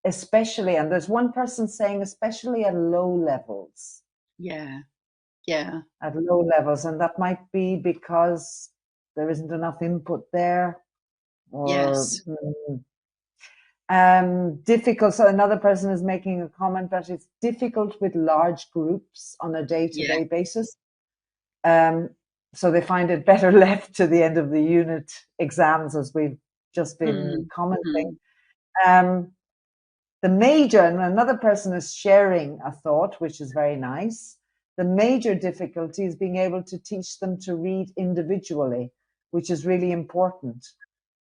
especially, and there's one person saying especially at low levels. Yeah. At low levels, and that might be because there isn't enough input there, or difficult. So another person is making a comment that it's difficult with large groups on a day-to-day basis. So they find it better left to the end of the unit exams, as we've just been commenting. The major, and another person is sharing a thought, which is very nice. The major difficulty is being able to teach them to read individually, which is really important.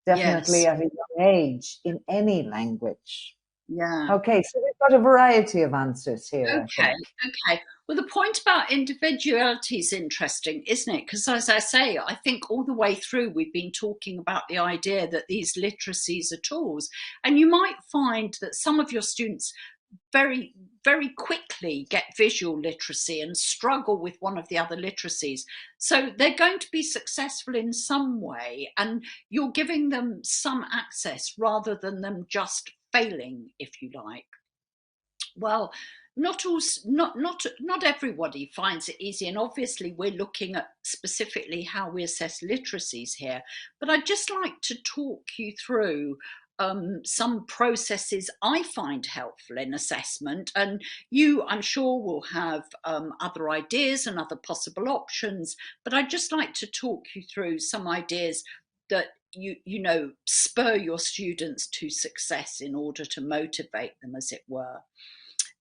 Definitely at a young age in any language. Yeah. Okay, so we've got a variety of answers here, I Okay, think. okay. Well, the point about individuality is interesting, isn't it? Because as I say, I think all the way through we've been talking about the idea that these literacies are tools. And you might find that some of your students very, very quickly get visual literacy and struggle with one of the other literacies. So they're going to be successful in some way, and you're giving them some access rather than them just failing, if you like. Well, not everybody finds it easy, and obviously we're looking at specifically how we assess literacies here. But I'd just like to talk you through some processes I find helpful in assessment, and you, I'm sure, will have other ideas and other possible options. But I'd just like to talk you through some ideas that you know spur your students to success in order to motivate them, as it were.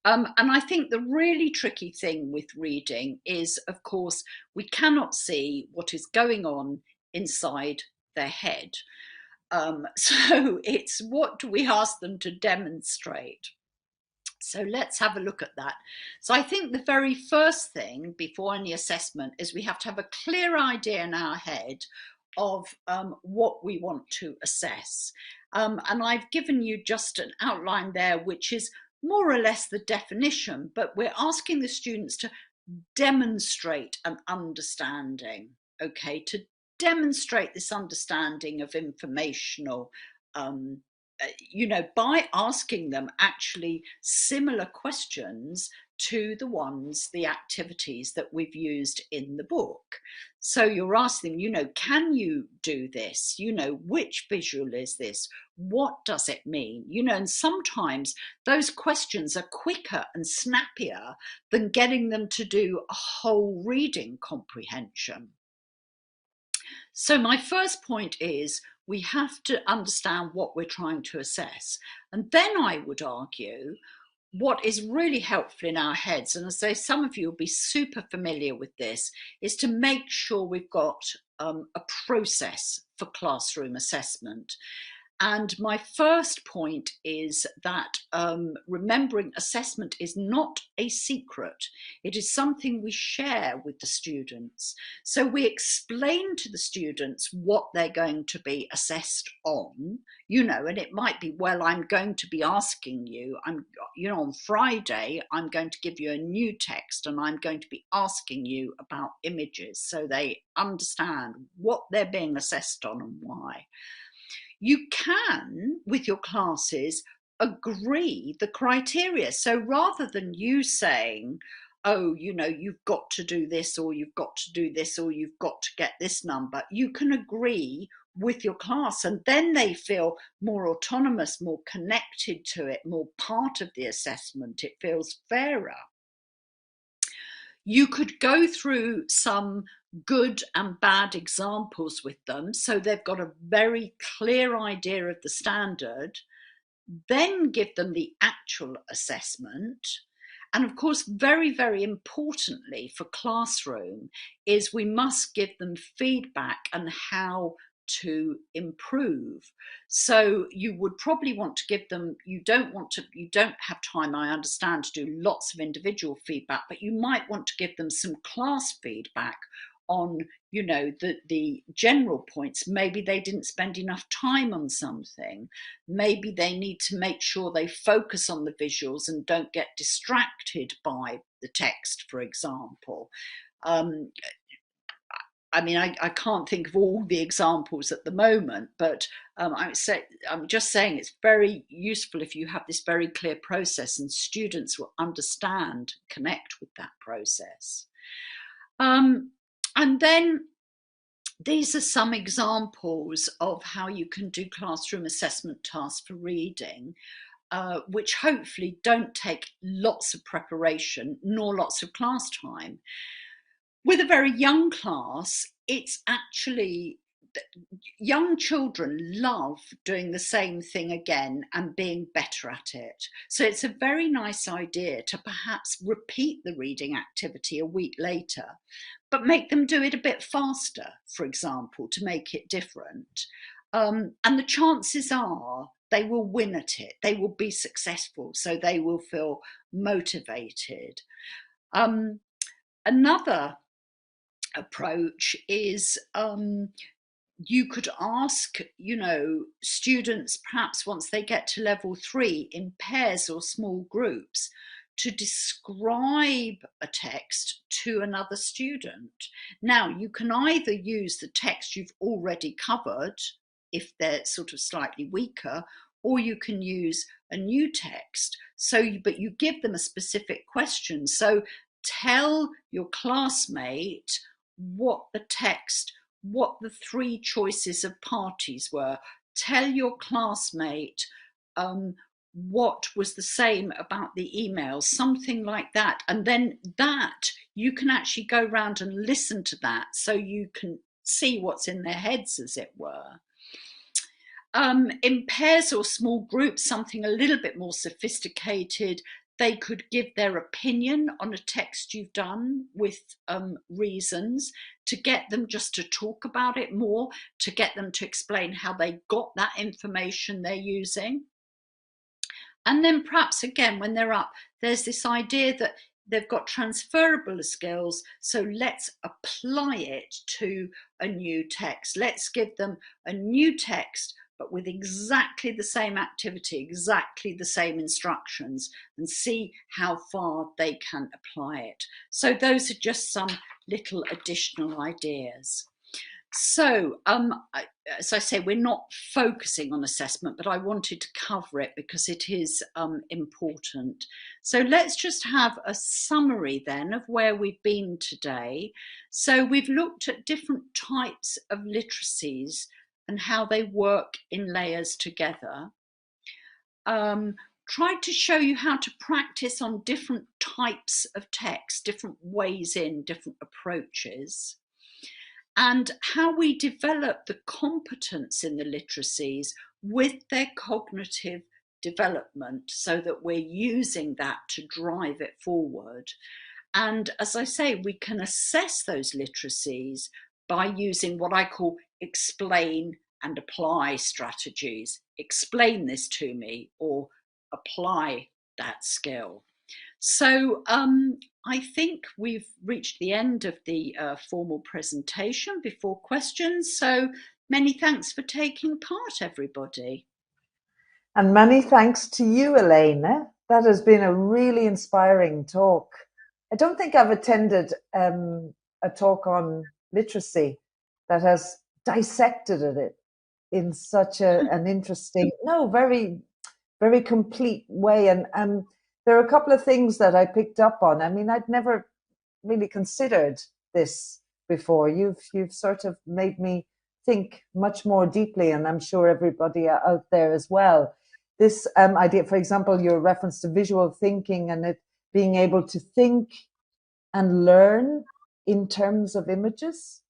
And I think the really tricky thing with reading is, of course, we cannot see what is going on inside their head. So it's what do we ask them to demonstrate? So let's have a look at that. So I think the very first thing before any assessment is we have to have a clear idea in our head of what we want to assess. And I've given you just an outline there, which is more or less the definition, but we're asking the students to demonstrate an understanding, okay, to demonstrate this understanding of informational you know, by asking them actually similar questions to the ones, the activities that we've used in the book. So you're asking them, you know, can you do this? You know, which visual is this? What does it mean? You know, and sometimes those questions are quicker and snappier than getting them to do a whole reading comprehension. So my first point is we have to understand what we're trying to assess. And then I would argue what is really helpful in our heads, and I say some of you will be super familiar with this, is to make sure we've got a process for classroom assessment. And my first point is that remembering assessment is not a secret. It is something we share with the students. So we explain to the students what they're going to be assessed on, you know, and it might be, well, I'm going to be asking you, you know, on Friday, I'm going to give you a new text and I'm going to be asking you about images so they understand what they're being assessed on and why. You can, with your classes, agree the criteria. So rather than you saying, oh, you know, you've got to do this, or you've got to do this, or you've got to get this number, you can agree with your class, and then they feel more autonomous, more connected to it, more part of the assessment. It feels fairer. You could go through some good and bad examples with them so they've got a very clear idea of the standard, then give them the actual assessment. And of course, very, very importantly for classroom is we must give them feedback on how to improve. So you would probably want to give them, you don't have time, I understand, to do lots of individual feedback, but you might want to give them some class feedback on, you know, the general points. Maybe they didn't spend enough time on something. Maybe they need to make sure they focus on the visuals and don't get distracted by the text, for example. I mean, I can't think of all the examples at the moment, but I'm just saying it's very useful if you have this very clear process and students will understand, connect with that process. And then these are some examples of how you can do classroom assessment tasks for reading, which hopefully don't take lots of preparation nor lots of class time. With a very young class, it's actually, young children love doing the same thing again and being better at it. So it's a very nice idea to perhaps repeat the reading activity a week later, but make them do it a bit faster, for example, to make it different. And the chances are they will win at it. They will be successful, so they will feel motivated. Another approach is you could ask, students, perhaps once they get to level 3, in pairs or small groups, to describe a text to another student. Now, you can either use the text you've already covered, if they're sort of slightly weaker, or you can use a new text. But you give them a specific question. So tell your classmate what the 3 choices of parties were. Tell your classmate what was the same about the emails, something like that. And then that, you can actually go around and listen to that, so you can see what's in their heads, as it were. In pairs or small groups, something a little bit more sophisticated, they could give their opinion on a text you've done with reasons, to get them just to talk about it more, to get them to explain how they got that information they're using. And then perhaps again, when they're up, there's this idea that they've got transferable skills, so let's apply it to a new text. Let's give them a new text, but with exactly the same activity, exactly the same instructions, and see how far they can apply it. So those are just some little additional ideas. So, as I say, we're not focusing on assessment, but I wanted to cover it because it is important. So let's just have a summary then of where we've been today. So we've looked at different types of literacies and how they work in layers together. Tried to show you how to practice on different types of text, different ways in, different approaches, and how we develop the competence in the literacies with their cognitive development, so that we're using that to drive it forward. And as I say, we can assess those literacies by using what I call explain and apply strategies. Explain this to me, or apply that skill. So I think we've reached the end of the formal presentation before questions. So many thanks for taking part, everybody. And many thanks to you, Elena. That has been a really inspiring talk. I don't think I've attended a talk on literacy that has dissected it in such an interesting, very, very complete way. And there are a couple of things that I picked up on. I mean, I'd never really considered this before. You've sort of made me think much more deeply, and I'm sure everybody out there as well. This idea, for example, your reference to visual thinking and it being able to think and learn in terms of images.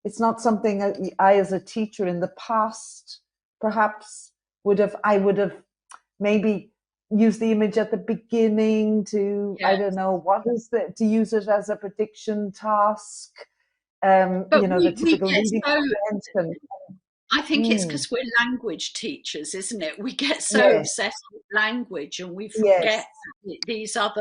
It's not something I, as a teacher in the past, perhaps would have maybe used the image at the beginning to, yes. I don't know, to use it as a prediction task. But the typical reading comprehension. I think it's because we're language teachers, isn't it? We get so obsessed with language, and we forget these are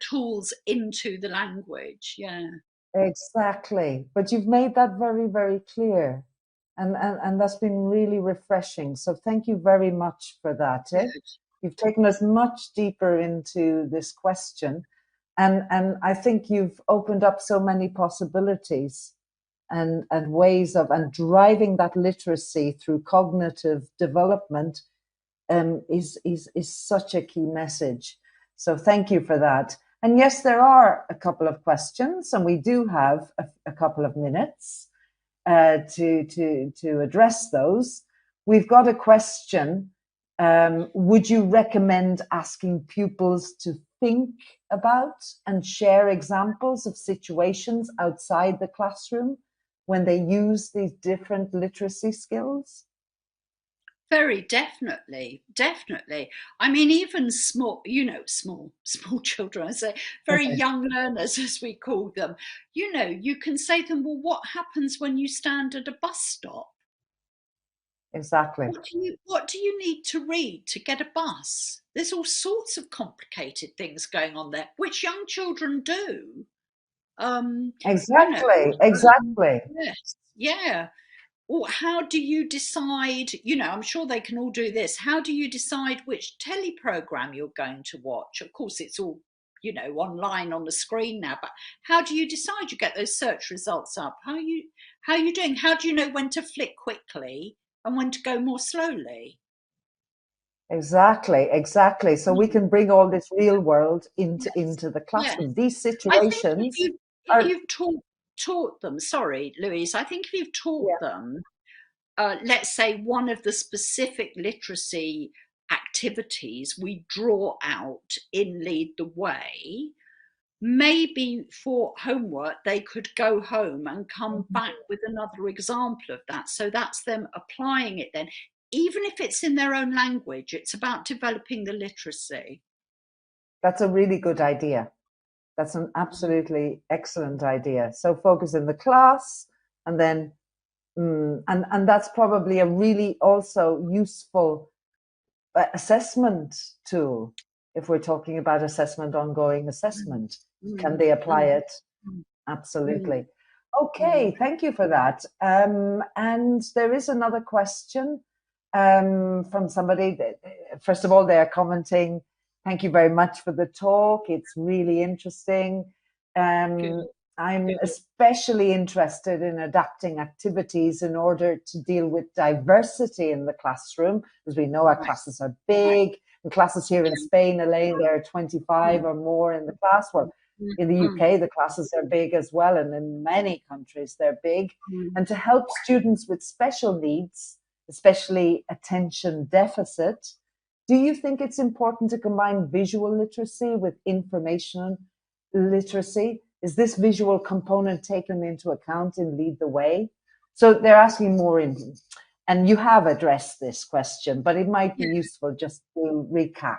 tools into the language. Yeah, exactly. But you've made that very, very clear, and that's been really refreshing. So thank you very much for that. You've taken us much deeper into this question, and I think you've opened up so many possibilities and ways of driving that literacy through cognitive development is such a key message. So thank you for that. And yes, there are a couple of questions, and we do have a couple of minutes to address those. We've got a question. Would you recommend asking pupils to think about and share examples of situations outside the classroom when they use these different literacy skills? Very definitely. I mean, even small children, I say, very young learners, as we call them, you can say to them, well, what happens when you stand at a bus stop? exactly. What do you need to read to get a bus? There's all sorts of complicated things going on there, which young children do. You know, Exactly. yes, yeah. Or how do you decide, I'm sure they can all do this. How do you decide which telly program you're going to watch? Of course, it's all, online on the screen now, but how do you decide? You get those search results up. How are you doing? How do you know when to flick quickly and when to go more slowly? Exactly. So we Mm. can bring all this real world Yes, into the yes. classroom. These I think situations if are, you've taught them, sorry, Louise, I think if you've yeah. taught them, let's say one of the specific literacy activities we draw out in Lead the Way, maybe for homework they could go home and come back with another example of that. So that's them applying it then. Even if it's in their own language, it's about developing the literacy. That's a really good idea. That's an absolutely excellent idea. So focus in the class, and then, and that's probably a really also useful assessment tool. If we're talking about assessment, ongoing Mm, assessment, can mm, they apply mm, it? mm, mm, Absolutely. mm. Okay, thank you for that. And there is another question from somebody. First of all, they're commenting, thank you very much for the talk. It's really interesting. Good. I'm especially interested in adapting activities in order to deal with diversity in the classroom, as we know our Right. classes are big. The classes here in Spain, Elaine, there are 25 Mm, or more in the class. Well, mm, in the mm, UK, the classes are big as well, and in many countries, they're big. mm. And to help students with special needs, especially attention deficit, do you think it's important to combine visual literacy with information literacy? Is this visual component taken into account in Lead the Way? So they're asking more in, and you have addressed this question, but it might be useful just to recap.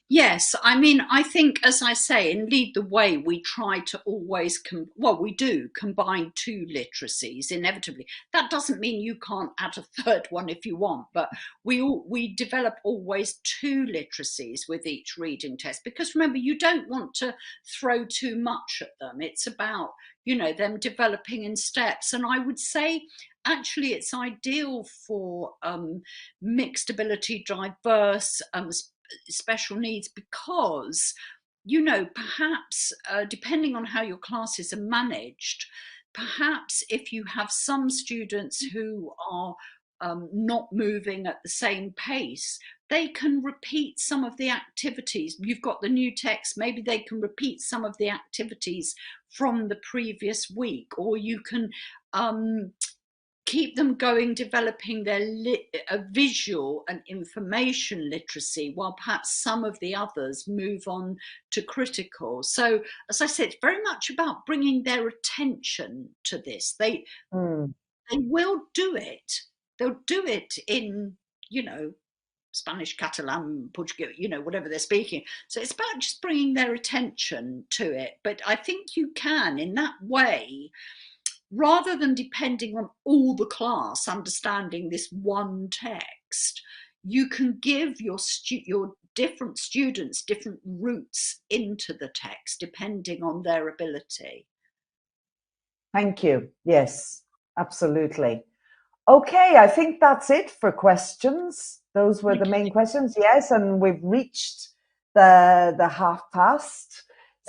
Yes, I mean, I think, as I say, in Lead the Way, we try to always, we do combine two literacies inevitably. That doesn't mean you can't add a third one if you want, but we develop always two literacies with each reading test, because remember, you don't want to throw too much at them. It's about, them developing in steps. And I would say, actually, it's ideal for mixed ability, diverse, special needs, because perhaps depending on how your classes are managed, perhaps if you have some students who are not moving at the same pace, they can repeat some of the activities. You've got the new text, maybe they can repeat some of the activities from the previous week, or you can keep them going, developing their visual and information literacy, while perhaps some of the others move on to critical. So, as I said, it's very much about bringing their attention to this. Mm. They will do it. They'll do it in, Spanish, Catalan, Portuguese, whatever they're speaking. So it's about just bringing their attention to it. But I think you can, in that way, rather than depending on all the class understanding this one text, you can give your different students different routes into the text depending on their ability. Thank you. Yes, absolutely. Okay, I think that's it for questions. Those were the Okay. main questions. Yes, and we've reached the half past.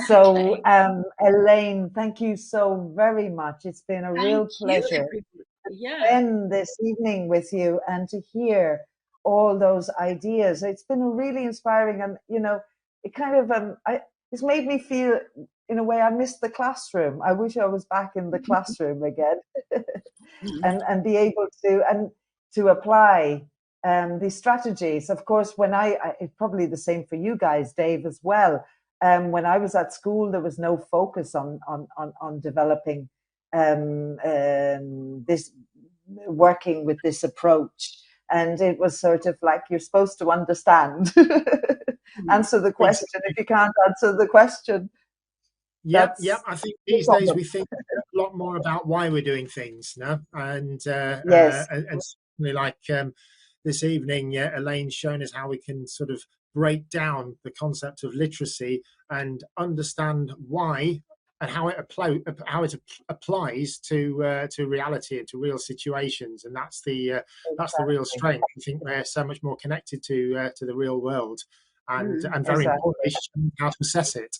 So, Okay. Elaine, thank you so very much. It's been a Thank real you, pleasure everybody. Yeah. spend this evening with you and to hear all those ideas. It's been really inspiring, and it kind of it's made me feel, in a way, I missed the classroom. I wish I was back in the classroom again, and be able to apply these strategies. Of course, when it's probably the same for you guys, Dave, as well. When I was at school, there was no focus on developing this, working with this approach. And it was sort of like, you're supposed to understand, answer the question. Exactly. If you can't answer the question, Yep. that's I think the these days problem. we think a lot more about why we're doing things now, and Yes, certainly like this evening, Elaine's shown us how we can sort of break down the concept of literacy and understand why and how it applies to reality and to real situations, and that's the real strength. I think we're so much more connected to the real world, and very Exactly. importantly, how to assess it.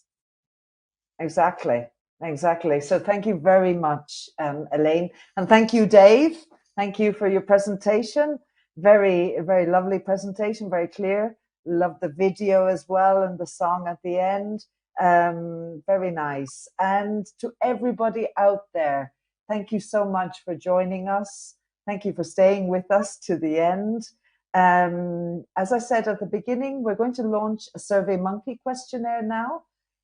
Exactly. So thank you very much, Elaine, and thank you, Dave. Thank you for your presentation. Very, very lovely presentation. Very clear. Love the video as well and the song at the end. Very nice. And to everybody out there, thank you so much for joining us. Thank you for staying with us to the end. As I said at the beginning, we're going to launch a SurveyMonkey questionnaire now.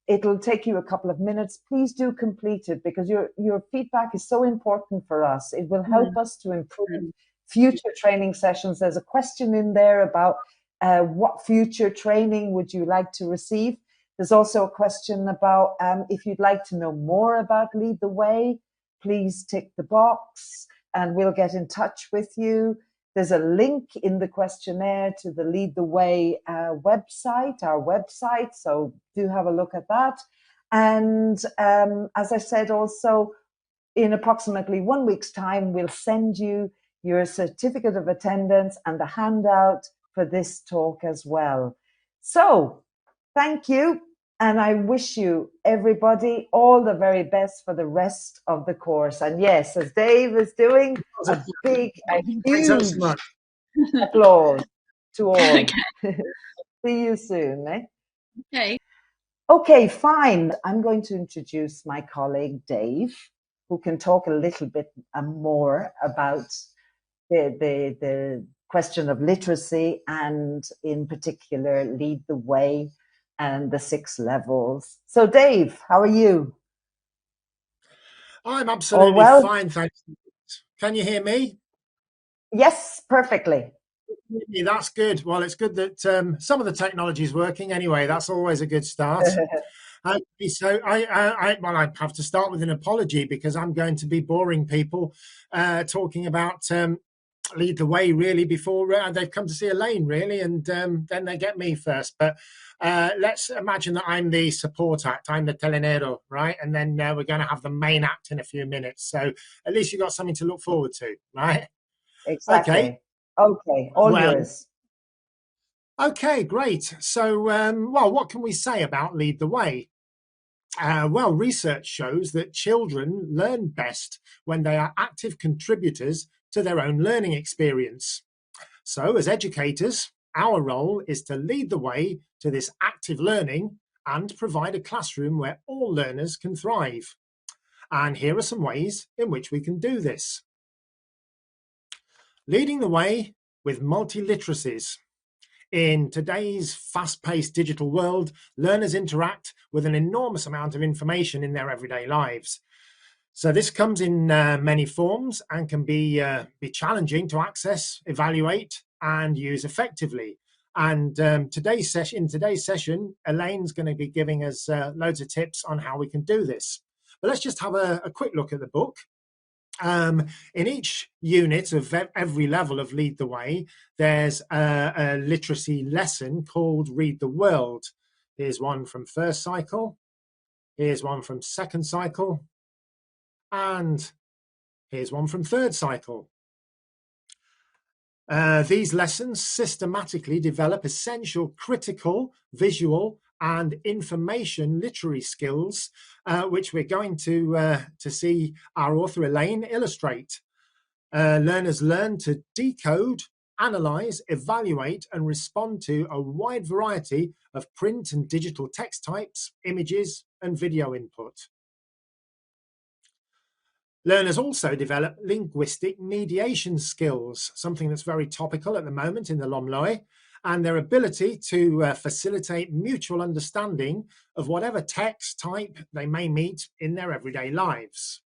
It'll take you a couple of minutes. Please do complete it because your feedback is so important for us. It will help us to improve future training sessions. There's a question in there about what future training would you like to receive. There's also a question about if you'd like to know more about Lead the Way, please tick the box and we'll get in touch with you. There's a link in the questionnaire to the Lead the Way website, our website, so do have a look at that. And as I said, also, in approximately 1 week's time, we'll send you your certificate of attendance and the handout for this talk as well. So, thank you. And I wish you, everybody, all the very best for the rest of the course. And yes, as Dave is doing, a huge applause to all. Okay. See you soon. Eh? Okay. Okay, fine. I'm going to introduce my colleague, Dave, who can talk a little bit more about the question of literacy and in particular Lead the Way and the 6 levels. So Dave, how are you? I'm absolutely fine, thank you. Can you hear me? Yes, perfectly. That's good. Well, it's good that some of the technology is working anyway. That's always a good start. So I have to start with an apology because I'm going to be boring people talking about Lead the Way really before they've come to see Elaine really, and then they get me first. But let's imagine that I'm the support act, I'm the telenero, right? And then we're going to have the main act in a few minutes. So at least you've got something to look forward to, right? Exactly. Okay, all yours. Okay, great. So, well, what can we say about Lead the Way? Well, research shows that children learn best when they are active contributors to their own learning experience. So, as educators, our role is to lead the way to this active learning and provide a classroom where all learners can thrive. And here are some ways in which we can do this. Leading the way with multi-literacies. In today's fast-paced digital world, learners interact with an enormous amount of information in their everyday lives. So this comes in many forms and can be challenging to access, evaluate, and use effectively. And in today's session, Elaine's going to be giving us loads of tips on how we can do this. But let's just have a quick look at the book. In each unit of every level of Lead the Way, there's a literacy lesson called Read the World. Here's one from first cycle, here's one from second cycle, and here's one from third cycle. These lessons systematically develop essential critical, visual, and information literary skills, which we're going to see our author Elaine illustrate. Learners learn to decode, analyze, evaluate, and respond to a wide variety of print and digital text types, images, and video input. Learners also develop linguistic mediation skills, something that's very topical at the moment in the LOMLOE, and their ability to facilitate mutual understanding of whatever text type they may meet in their everyday lives.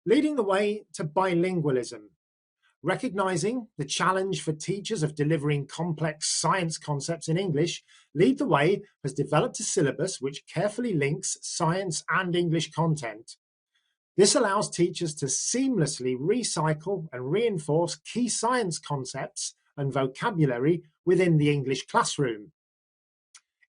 Leading the way to bilingualism. Recognizing the challenge for teachers of delivering complex science concepts in English, Lead the Way has developed a syllabus which carefully links science and English content. This allows teachers to seamlessly recycle and reinforce key science concepts and vocabulary within the English classroom.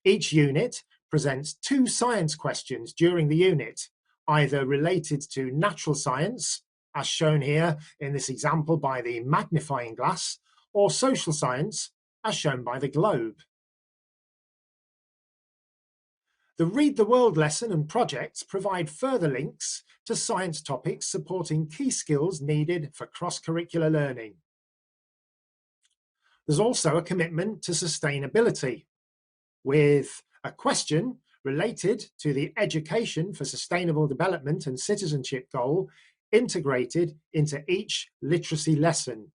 Each unit presents 2 science questions during the unit, either related to natural science, as shown here in this example by the magnifying glass, or social science, as shown by the globe. The Read the World lesson and projects provide further links to science topics supporting key skills needed for cross-curricular learning. There's also a commitment to sustainability, with a question related to the Education for Sustainable Development and Citizenship goal integrated into each literacy lesson.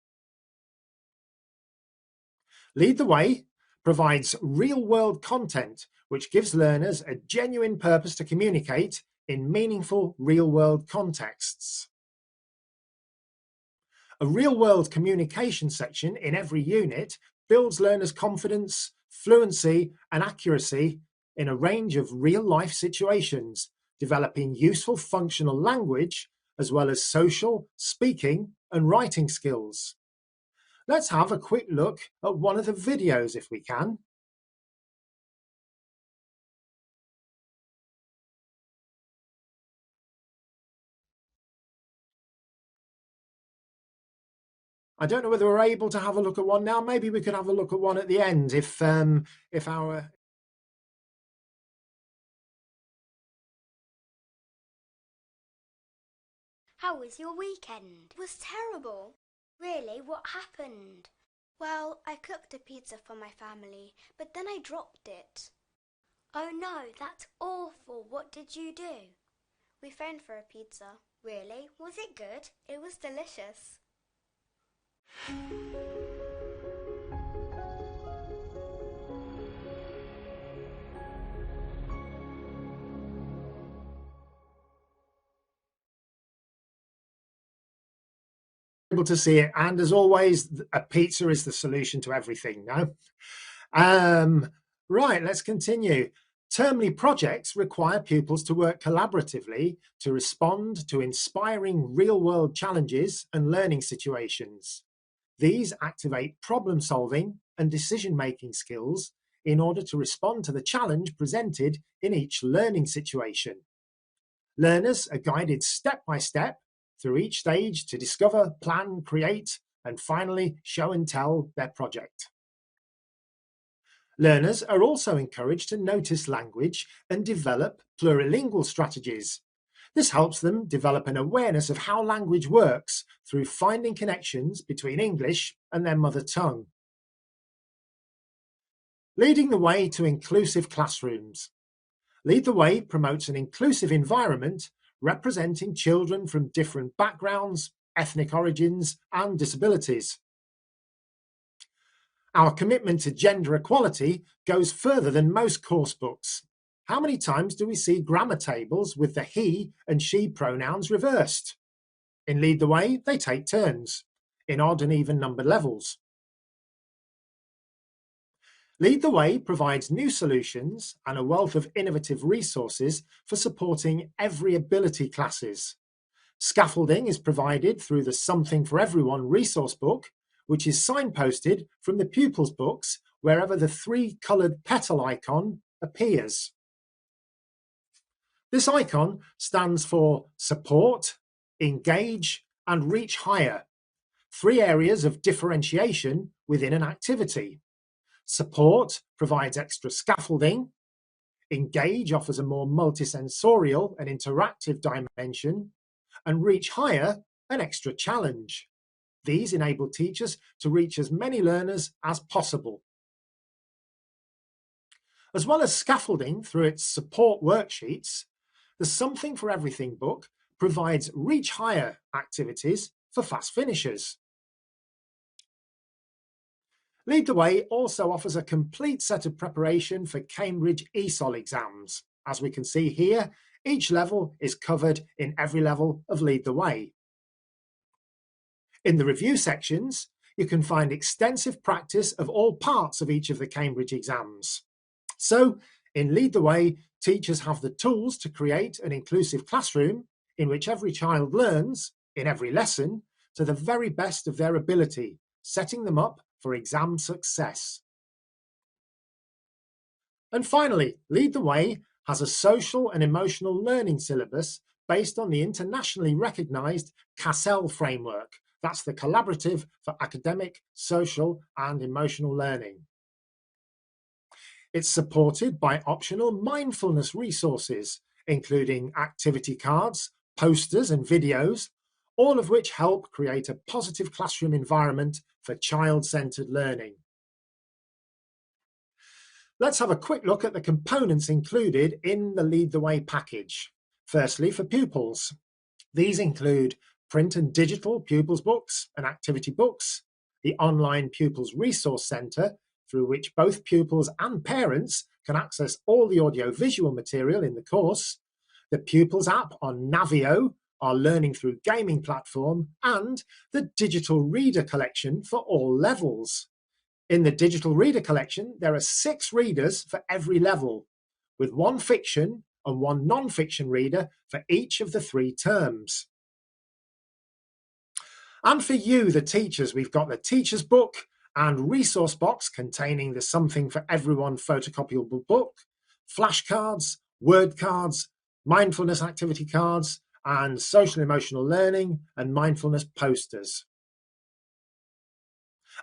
Lead the Way provides real-world content which gives learners a genuine purpose to communicate in meaningful real-world contexts. A real-world communication section in every unit builds learners' confidence, fluency, and accuracy in a range of real-life situations, developing useful functional language as well as social, speaking, and writing skills. Let's have a quick look at one of the videos if we can. I don't know whether we're able to have a look at one now. Maybe we could have a look at one at the end if our... How was your weekend? It was terrible. Really? What happened? Well, I cooked a pizza for my family, but then I dropped it. Oh no, that's awful. What did you do? We phoned for a pizza. Really? Was it good? It was delicious. Able to see it, and as always, a pizza is the solution to everything. No, right. Let's continue. Termly projects require pupils to work collaboratively to respond to inspiring real-world challenges and learning situations. These activate problem-solving and decision-making skills in order to respond to the challenge presented in each learning situation. Learners are guided step by step through each stage to discover, plan, create, and finally show and tell their project. Learners are also encouraged to notice language and develop plurilingual strategies. This helps them develop an awareness of how language works through finding connections between English and their mother tongue. Leading the Way to inclusive classrooms. Lead the Way promotes an inclusive environment representing children from different backgrounds, ethnic origins, and disabilities. Our commitment to gender equality goes further than most course books. How many times do we see grammar tables with the he and she pronouns reversed? In Lead the Way, they take turns, in odd and even numbered levels. Lead the Way provides new solutions and a wealth of innovative resources for supporting every ability classes. Scaffolding is provided through the Something for Everyone resource book, which is signposted from the pupils' books wherever the 3-coloured petal icon appears. This icon stands for support, engage, and reach higher, 3 areas of differentiation within an activity. Support provides extra scaffolding. Engage offers a more multisensorial and interactive dimension. And reach higher, an extra challenge. These enable teachers to reach as many learners as possible. As well as scaffolding through its support worksheets, the Something for Everything book provides reach higher activities for fast finishers. Lead the Way also offers a complete set of preparation for Cambridge ESOL exams. As we can see here, each level is covered in every level of Lead the Way. In the review sections, you can find extensive practice of all parts of each of the Cambridge exams. So, in Lead the Way, teachers have the tools to create an inclusive classroom in which every child learns, in every lesson, to the very best of their ability, setting them up for exam success. And finally, Lead the Way has a social and emotional learning syllabus based on the internationally recognised CASEL framework. That's the Collaborative for Academic, Social and Emotional Learning. It's supported by optional mindfulness resources, including activity cards, posters and videos, all of which help create a positive classroom environment for child-centred learning. Let's have a quick look at the components included in the Lead the Way package. Firstly, for pupils. These include print and digital pupils books and activity books, the online Pupils Resource Centre, through which both pupils and parents can access all the audio-visual material in the course, the Pupils app on Navio, our learning through gaming platform, and the digital reader collection for all levels. In the digital reader collection, there are 6 readers for every level, with 1 fiction and 1 non-fiction reader for each of the 3 terms. And for you, the teachers, we've got the teacher's book and resource box containing the Something for Everyone photocopyable book, flashcards, word cards, mindfulness activity cards, and social emotional learning and mindfulness posters.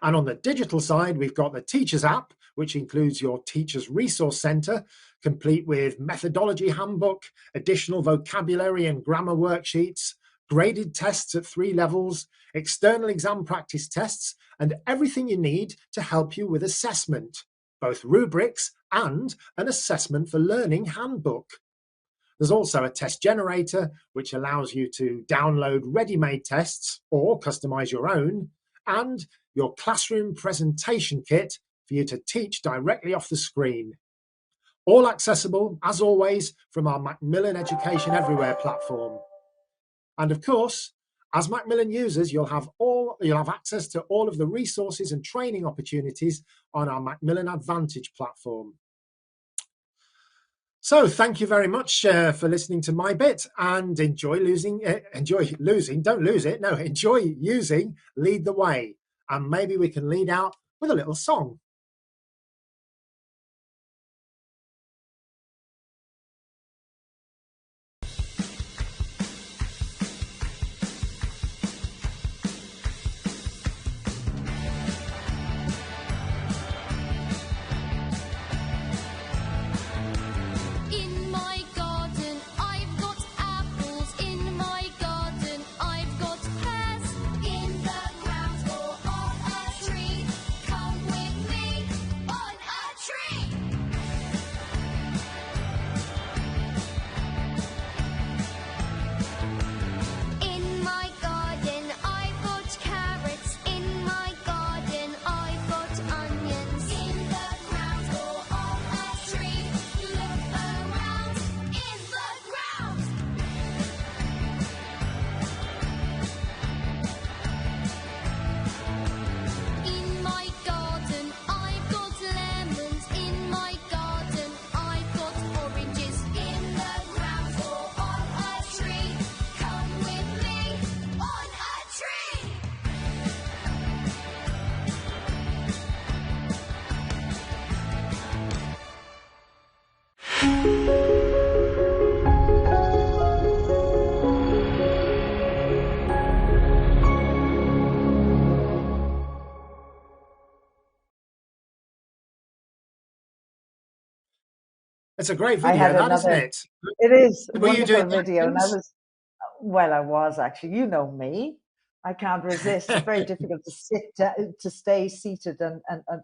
And on the digital side, we've got the Teachers app, which includes your Teachers Resource Centre, complete with methodology handbook, additional vocabulary and grammar worksheets, graded tests at 3 levels, external exam practice tests, and everything you need to help you with assessment, both rubrics and an assessment for learning handbook. There's also a test generator, which allows you to download ready-made tests or customise your own, and your classroom presentation kit for you to teach directly off the screen. All accessible, as always, from our Macmillan Education Everywhere platform. And of course, as Macmillan users, you'll have access to all of the resources and training opportunities on our Macmillan Advantage platform. So thank you very much for listening to my bit, and enjoy using Lead the Way. And maybe we can lead out with a little song. It's a great video, isn't it? It is a Were you wonderful doing video, and actions? I was actually. You know me, I can't resist. It's very difficult to stay seated and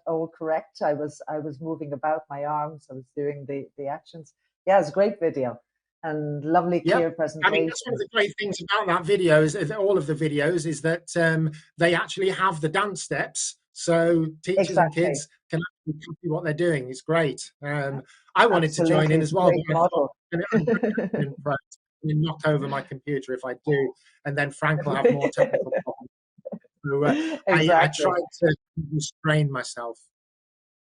all correct. I was moving about my arms. I was doing the actions. Yeah, it's a great video and lovely, clear presentation. I mean, that's one of the great things about that video is all of the videos is that they actually have the dance steps, so teachers and kids can actually copy what they're doing. It's great. I wanted to join in as well, but I thought and knock over my computer if I do, and then Frank will have more technical problems. So I tried to restrain myself.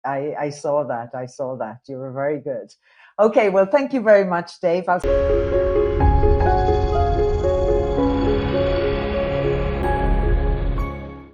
I saw that. You were very good. Okay, well, thank you very much, Dave.